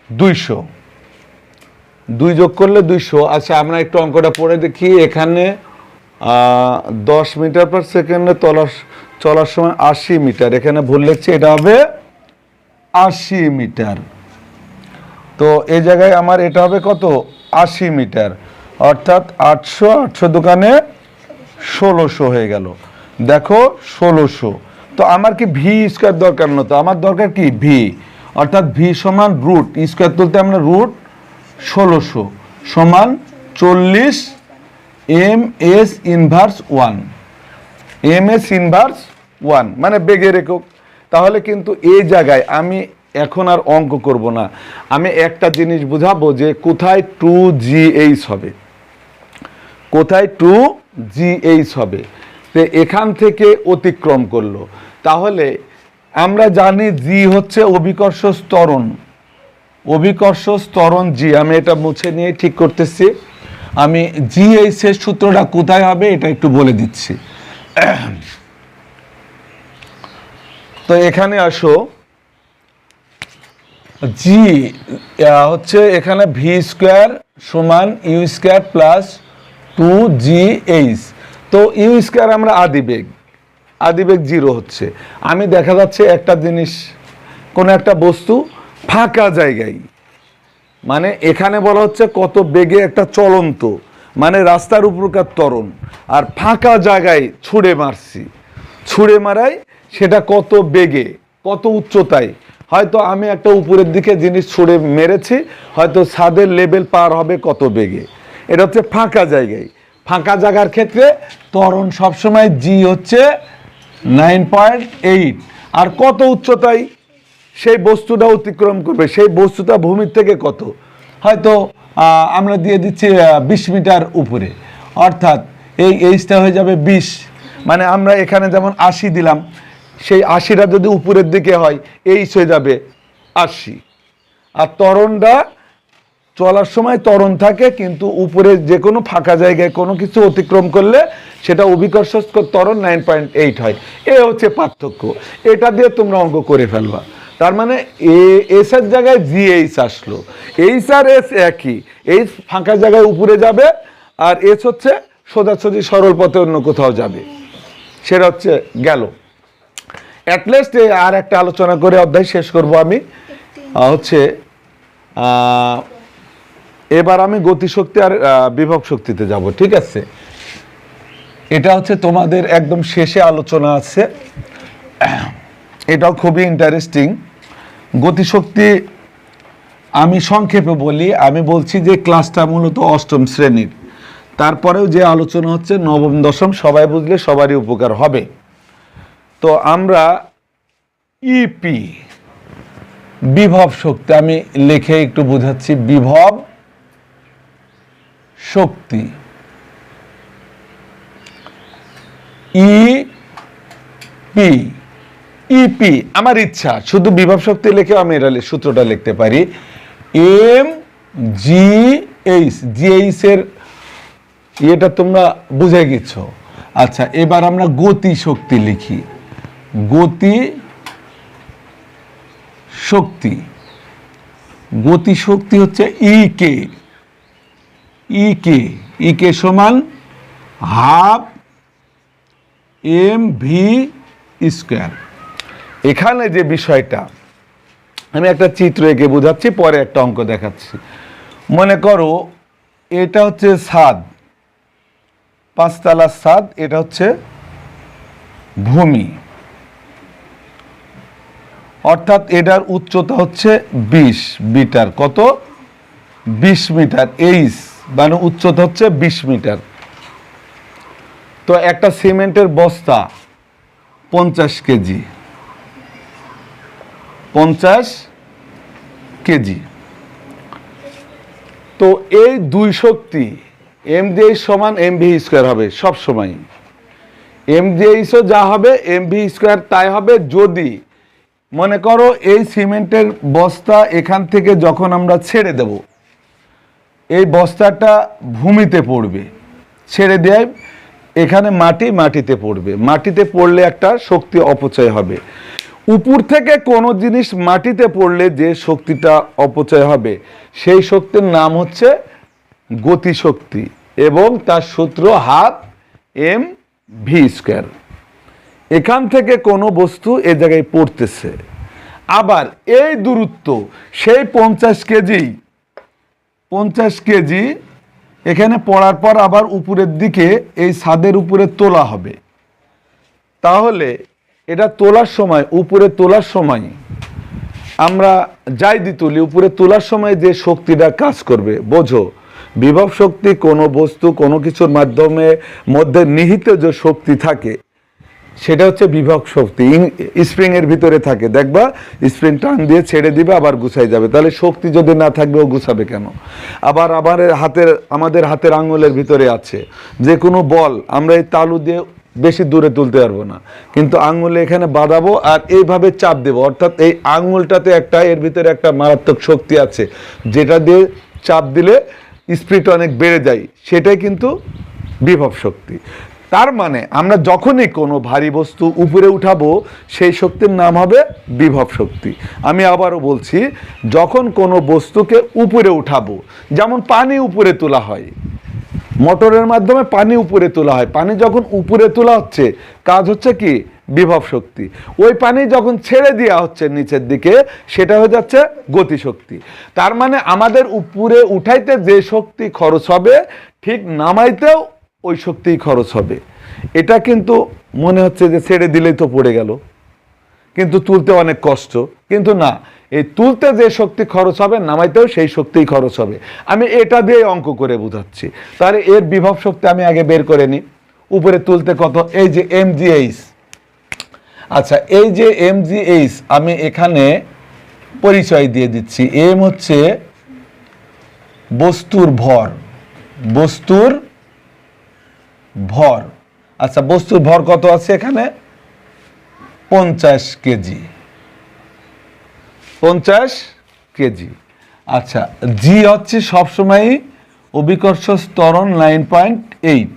200, 2 যোগ করলে 200। আচ্ছা আমরা একটু অঙ্কটা পড়ে দেখি। এখানে 10 মিটার পার সেকেন্ডে চলার সময় 80 মিটার, এখানে ভুল লিখছি, এটা হবে 80 মিটার। তো এই জায়গায় আমার এটা হবে কত, 80 মিটার, অর্থাৎ 800 দোকানে 1600 হয়ে গেল। দেখো 1600। তো আমার কি ভি স্কোয়ার দরকার না, তো আমার দরকার কি ভি, অর্থাৎ ভি সমান রুট স্কোয়ার তুলতে আমরা রুট 1600 সমান 40 ms ইনভার্স 1, ms ইনভার্স 1 মানে বেগের একক। তাহলে কিন্তু এই জায়গায় আমি এখন আর অঙ্ক করব না, আমি একটা জিনিস বুঝাবো যে কোথায় 2gh হবে, কোথায় 2gh হবে। তো এখান থেকে অতিক্রম করলো, তাহলে আমরা জানি জি হচ্ছে অভিকর্ষ ত্বরণ, অভিকর্ষ ত্বরণ জি। আমি এটা মুছে নিয়ে ঠিক করতেছি। আমি জিএইচ এর সূত্রটা কোথায় হবে এটা একটু বলে দিচ্ছি। তো এখানে আসো, জি হচ্ছে এখানে ভি স্কোয়ার সমান ইউ স্কোয়ার প্লাস 2gh। তো ইউ স্কোয়ার আমরা আদিবেগ, আদিবেগ 0 হচ্ছে। আমি দেখা যাচ্ছে একটা জিনিস, কোনো একটা বস্তু ফাঁকা জায়গায়, মানে এখানে বলা হচ্ছে কত বেগে একটা চলন্ত, মানে রাস্তার উপরকার ত্বরণ, আর ফাঁকা জায়গায় ছুঁড়ে মারছি, ছুঁড়ে মারাই সেটা কত বেগে কত উচ্চতায়। হয়তো আমি একটা উপরের দিকে জিনিস ছুঁড়ে মেরেছি, হয়তো ছাদের লেভেল পার হবে কত বেগে। এটা হচ্ছে ফাঁকা জায়গায়, ফাঁকা জায়গার ক্ষেত্রে ত্বরণ সবসময় জি হচ্ছে 9.8, আর কত উচ্চতায় সেই বস্তুটা অতিক্রম করবে, সেই বস্তুটা ভূমির থেকে কত, হয়তো আমরা দিয়ে দিচ্ছি 20 মিটার উপরে, অর্থাৎ এই এইচটা হয়ে যাবে 20। মানে আমরা এখানে যেমন 80 দিলাম, সেই 80টা যদি উপরের দিকে হয় এইচ হয়ে যাবে 80। আর ত্বরণটা চলার সময় ত্বরণ থাকে, কিন্তু উপরে যে কোনো ফাঁকা জায়গায় কোনো কিছু অতিক্রম করলে সেটা অভিকর্ষ ত্বরণ 9.8 হয়। এ হচ্ছে পার্থক্য, এটা দিয়ে তোমরা অঙ্ক করে ফেলবা। তার মানে এস এর জায়গায় জিএইচ আসলো, এইচ আর এস একই, এইচ ফাঁকা জায়গায় উপরে যাবে আর এস হচ্ছে সোজাসুজি সরল পথে অন্য কোথাও যাবে, সেটা হচ্ছে গেল। অ্যাটলিস্ট আর একটা আলোচনা করে অধ্যায় শেষ করব আমি, হচ্ছে এবার আমি গতিশক্তি আর বিভব শক্তিতে যাব, ঠিক আছে? এটা হচ্ছে তোমাদের একদম শেষে আলোচনা আছে, এটাও খুবই ইন্টারেস্টিং। গতিশক্তি আমি সংক্ষেপে বলি, আমি বলছি যে ক্লাসটা মূলত অষ্টম শ্রেণীর, তারপরেও যে আলোচনা হচ্ছে নবম দশম, সবাই বুঝলে সবারই উপকার হবে। তো আমরা ইপি বিভব শক্তি, আমি লিখে একটু বোঝাচ্ছি, বিভব শক্তি ইপি ইপি আমার ইচ্ছা শুধু বিভব শক্তি লিখে আমি এটা সূত্রটা লিখতে পারি, এম জি এইচ, জিএইচ এর এটা তোমরা বুঝে গেছো। আচ্ছা এবার আমরা গতি শক্তি লিখি, গতি শক্তি, গতি শক্তি হচ্ছে ইকে, ইকে, ইকে সমান হাফ এম ভি স্কোয়ার। এখানে যে বিষয়টা আমি একটা চিত্র এঁকে বোঝাচ্ছি, পরে একটা অঙ্ক দেখাচ্ছি। মনে করো এটা হচ্ছে ছাদ, পাঁচতলার ছাদ, এটা হচ্ছে ভূমি, অর্থাৎ এটার উচ্চতা হচ্ছে 20 মিটার। কত? 20 মিটার। এইচ মানে উচ্চতা হচ্ছে 20 মিটার। তো একটা সিমেন্টের বস্তা 50 কেজি, 50 কেজি। তো এই দুই শক্তি এম জিএইচ সমান এম ভি স্কোয়ার হবে সব সময়। এম জিএইচও যা হবে এম ভি স্কোয়ার তাই হবে যদি মনে করো এই সিমেন্টের বস্তা এখান থেকে যখন আমরা ছেড়ে দেব, এই বস্তাটা ভূমিতে পড়বে, ছেড়ে দেয় এখানে মাটি, মাটিতে পড়বে, মাটিতে পড়লে একটা শক্তি অপচয় হবে। উপর থেকে কোনো জিনিস মাটিতে পড়লে যে শক্তিটা অপচয় হবে সেই শক্তির নাম হচ্ছে গতিশক্তি, এবং তার সূত্র হাফ এম ভি স্কোয়ার। এখান থেকে কোনো বস্তু এ জায়গায় পড়তেছে, আবার এই দূরত্ব সেই 50 কেজি, 50 কেজি এখানে পড়ার পর আবার উপরের দিকে এই ছাদের উপরে তোলা হবে। তাহলে এটা তোলার সময়, উপরে তোলার সময় আমরা যাই দি তুলি, উপরে তোলার সময় যে শক্তিটা কাজ করবে বোঝো, বিভব শক্তি কোনো বস্তু কোনো কিছুর মাধ্যমে মধ্যে নিহিত যে শক্তি থাকে সেটা হচ্ছে বিভব শক্তি। স্প্রিং এর ভিতরে থাকে, দেখবা স্প্রিং টান দিয়ে ছেড়ে দিবে আবার গুছাই যাবে। তাহলে শক্তি যদি না থাকবে ও গুছাবে কেন? আবার আমাদের হাতের আঙুলের ভিতরে আছে যে কোনো বল আমরা এই তালু দিয়ে বেশি দূরে তুলতে পারবো না, কিন্তু আঙুলে এখানে বাঁধাবো আর এইভাবে চাপ দেবো, অর্থাৎ এই আঙুলটাতে একটা এর ভিতরে একটা মারাত্মক শক্তি আছে যেটা দিয়ে চাপ দিলে স্পিড অনেক বেড়ে যায়, সেটাই কিন্তু বিভব শক্তি। তার মানে আমরা যখনই কোনো ভারী বস্তু উপরে উঠাবো সেই শক্তির নাম হবে বিভব শক্তি। আমি আবারও বলছি, যখন কোনো বস্তুকে উপরে উঠাবো, যেমন পানি উপরে তোলা হয়, মোটরের মাধ্যমে পানি উপরে তোলা হয়, পানি যখন উপরে তোলা হচ্ছে কাজ হচ্ছে কি? বিভব শক্তি। ওই পানি যখন ছেড়ে দেওয়া হচ্ছে নিচের দিকে সেটা হয়ে যাচ্ছে গতিশক্তি। তার মানে আমাদের উপরে উঠাইতে যে শক্তি খরচ হবে ঠিক নামাইতেও ওই শক্তিই খরচ হবে। এটা কিন্তু মনে হচ্ছে যে ছেড়ে দিলেই তো পড়ে গেল, কিন্তু তুলতে অনেক কষ্ট, কিন্তু না, এই তুলতে যে শক্তি খরচ হবে নামাইতেও সেই শক্তিই খরচ হবে। আমি এটা দিয়ে অঙ্ক করে বোঝাচ্ছি। তাহলে এর বিভব শক্তি আমি আগে বের করে নিই। উপরে তুলতে কত? এই যে এম জি এইচ। আচ্ছা এই যে এম জি এইচ আমি এখানে পরিচয় দিয়ে দিচ্ছি। এম হচ্ছে বস্তুর ভর, বস্তুর ভর। আচ্ছা বস্তুর ভর কত আছে এখানে? 50 কেজি, 50 কেজি। আচ্ছা জি হচ্ছে সবসময় অভিকর্ষ ত্বরণ 9.8,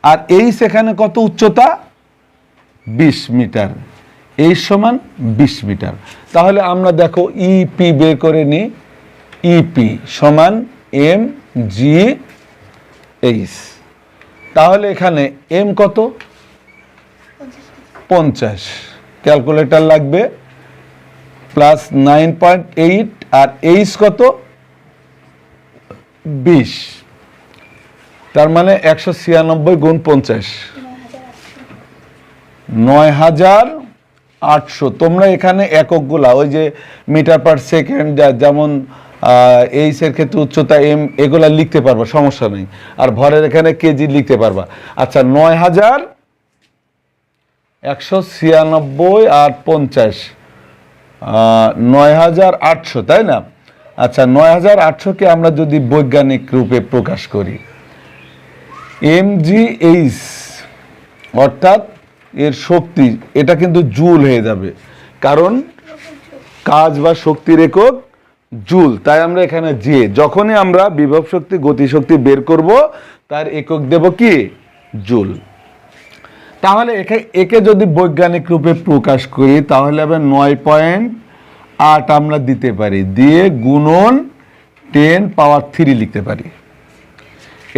আর এইচ এখানে কত উচ্চতা? 20 মিটার। এইচ সমান 20 মিটার। তাহলে আমরা দেখো ইপি বের করে নিই। ইপি সমান এম জি এইচ। তাহলে এখানে এম কত? 50। ক্যালকুলেটর লাগবে, প্লাস 9.8, আর এইচ কত? 20। তার মানে 196 গুণ 50, 9800। তোমরা এখানে এককগুলা ওই যে মিটার পার সেকেন্ড, যেমন এইচ এর ক্ষেত্রে উচ্চতা এম, এগুলা লিখতে পারবা, সমস্যা নেই। আর ভরের এখানে কেজি লিখতে পারবা। আচ্ছা 9196 আর 50, 9800, তাই না? আচ্ছা 9800কে আমরা যদি বৈজ্ঞানিক রূপে প্রকাশ করি, এম জি এইচ অর্থাৎ এর শক্তি এটা কিন্তু জুল হয়ে যাবে, কারণ কাজ বা শক্তির একক জুল। তাই আমরা এখানে যে যখনই আমরা বিভব শক্তি গতিশক্তি বের করব তার একক দেব কি জুল। তাহলে একে যদি বৈজ্ঞানিক রূপে প্রকাশ করি তাহলে হবে 9.8 আমরা দিতে পারি, দিয়ে গুণন 10 পাওয়ার 3 লিখতে পারি।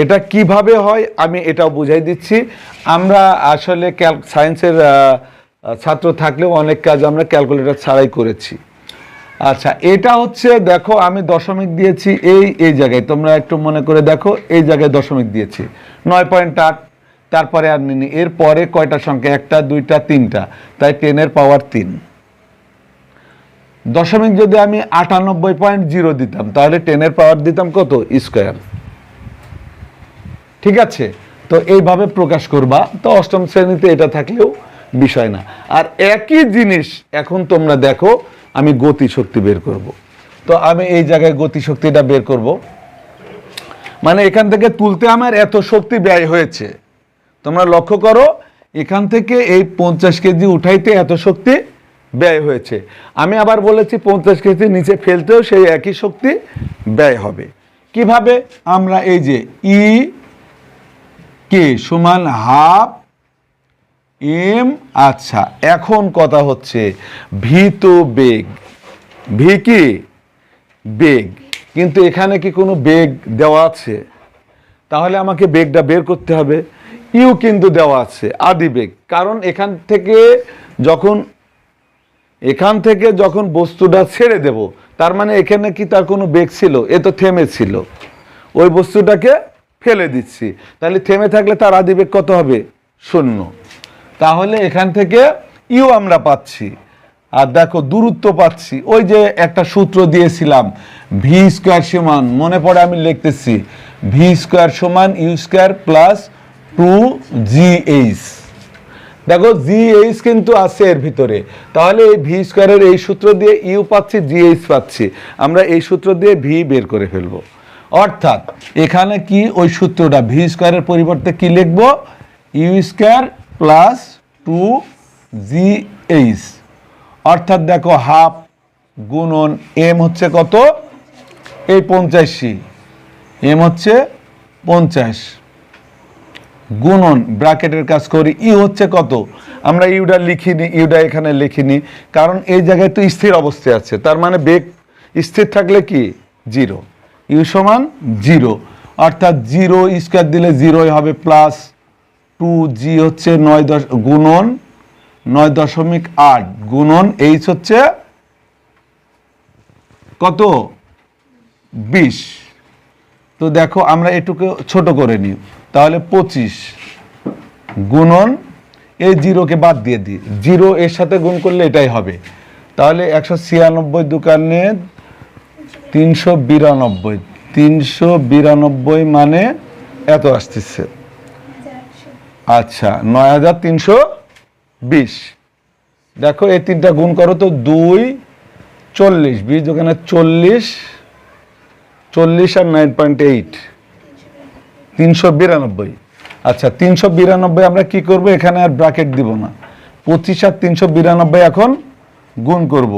এটা কিভাবে হয় আমি এটাও বুঝাই দিচ্ছি। আমরা আসলে সায়েন্সের ছাত্র থাকলেও অনেক কাজ আমরা ক্যালকুলেটর ছাড়াই করেছি। আচ্ছা, এটা হচ্ছে দেখো আমি দশমিক দিয়েছি এই জায়গায়, তোমরা একটু মনে করে দেখো, এই জায়গায় দশমিক দিয়েছি 9.8, তারপরে আর নিনি। এর পরে কয়টা সংখ্যা, 1টা 2টা 3টা, তাই 10 পাওয়ার 3। দশমিক যদি আমি 98.0 দিতাম তাহলে 10 পাওয়ার দিতাম কত স্কয়ার। ঠিক আছে, তো এইভাবে প্রকাশ করবা। তো অষ্টম শ্রেণীতে এটা থাকলেও বিষয় না। আর একই জিনিস এখন তোমরা দেখো আমি গতিশক্তি বের করব। তো আমি এই জায়গায় গতিশক্তিটা বের করব, মানে এখান থেকে তুলতে আমার এত শক্তি ব্যয় হয়েছে। তোমরা লক্ষ্য করো, এখান থেকে এই 50 কেজি উঠাইতে এত শক্তি ব্যয় হয়েছে। আমি আবার বলেছি 50 কেজি নিচে ফেলতেও সেই একই শক্তি ব্যয় হবে। কিভাবে? আমরা এই যে ই কে সমান হাফ এম। আচ্ছা, এখন কথা হচ্ছে ভি তো বেগ, ভি কি বেগ, কিন্তু এখানে কি কোনো বেগ দেওয়া আছে? তাহলে আমাকে বেগটা বের করতে হবে। ইউ কিন্তু দেওয়া আছে আদি বেগ, কারণ এখান থেকে যখন বস্তুটা ছেড়ে দেব তার মানে এখানে কি তার কোনো বেগ ছিল? এ তো থেমে ছিল, ওই বস্তুটাকে ফেলে দিচ্ছি, তাহলে থেমে থাকলে তার আদি বেগ কত হবে? 0। তাহলে এখান থেকে ইউ আমরা পাচ্ছি, আর দেখো দূরত্ব পাচ্ছি। ওই যে একটা সূত্র দিয়েছিলাম ভি স্কোয়ার সমান, মনে পড়ে আমি লিখতেছি, ভি স্কোয়ার সমান ইউ স্কোয়ার প্লাস 2GH। দেখো GH কিন্তু আছে এর ভিতরে, তাহলে এই ভি স্কোয়ারের এই সূত্র দিয়ে ইউ পাচ্ছি, GH পাচ্ছি, আমরা এই সূত্র দিয়ে ভি বের করে ফেলবো। অর্থাৎ এখানে কি ওই সূত্রটা ভি স্কোয়ারের পরিবর্তে কি লিখবো? U square plus 2GH। অর্থাৎ দেখো হাফ গুণন এম হচ্ছে কত? এই 85, এম হচ্ছে 50, গুণন ব্র্যাকেটের কাজ করি ইউ হচ্ছে কত? আমরা ইউটা লিখিনি, ইউটা এখানে লিখিনি, কারণ এই জায়গায় তো স্থির অবস্থায় আছে, তার মানে বেগ স্থির থাকলে কি 0, ইউ সমান 0। অর্থাৎ 0 স্কোয়ার দিলে 0 হবে, প্লাস 2G হচ্ছে 9 গুণন 9.8 গুণন এইচ হচ্ছে কত? 20। তো দেখো আমরা এটুকু ছোট করে নিই, তাহলে 25 গুণন এই 0কে বাদ দিয়ে দিই, 0 এর সাথে গুণ করলে এটাই হবে। তাহলে 196 দোকানে 392, 392 মানে এত আসতেছে। আচ্ছা, 9320। দেখো এই তিনটা গুণ করো তো 2 40, 20 দোকানে 40, 40 আর 9.8 392। আচ্ছা, 392 আমরা কি করব? এখানে আর ব্র্যাকেট দিব না, 25 আর 392 এখন গুণ করব,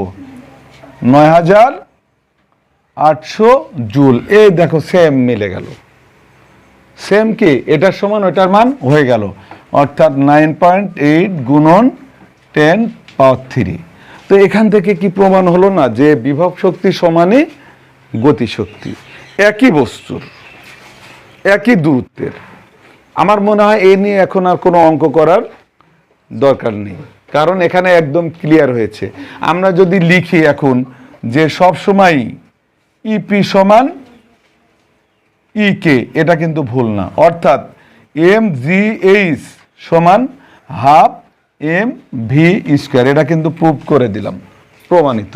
9800 জুল। এই দেখো সেম মিলে গেল, সেম কি এটার সমান ওটার মান হয়ে গেল। অর্থাৎ 9.8 গুণন 10 পাওয়ার 3। তো এখান থেকে কি প্রমাণ হলো না যে বিভব শক্তি সমানই গতিশক্তি, একই বস্তুর একই দূরত্বের। আমার মনে হয় এই নিয়ে এখন আর কোনো অঙ্ক করার দরকার নেই, কারণ এখানে একদম ক্লিয়ার হয়েছে। আমরা যদি লিখি এখন যে সব সময় ইপি সমান ইকে, এটা কিন্তু ভুল না। অর্থাৎ MGH সমান হাফ MV স্কোয়ার, এটা কিন্তু প্রুভ করে দিলাম, প্রমাণিত।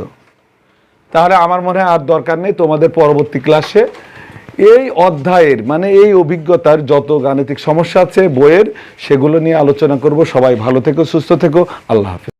তাহলে আমার মনে হয় আর দরকার নেই, তোমাদের পরবর্তী ক্লাসে এই অধ্যায়ের মানে এই অভিজ্ঞতার যত গাণিতিক সমস্যা আছে বইয়ের, সেগুলো নিয়ে আলোচনা করব। সবাই ভালো থেকো, সুস্থ থেকো, আল্লাহ হাফেজ।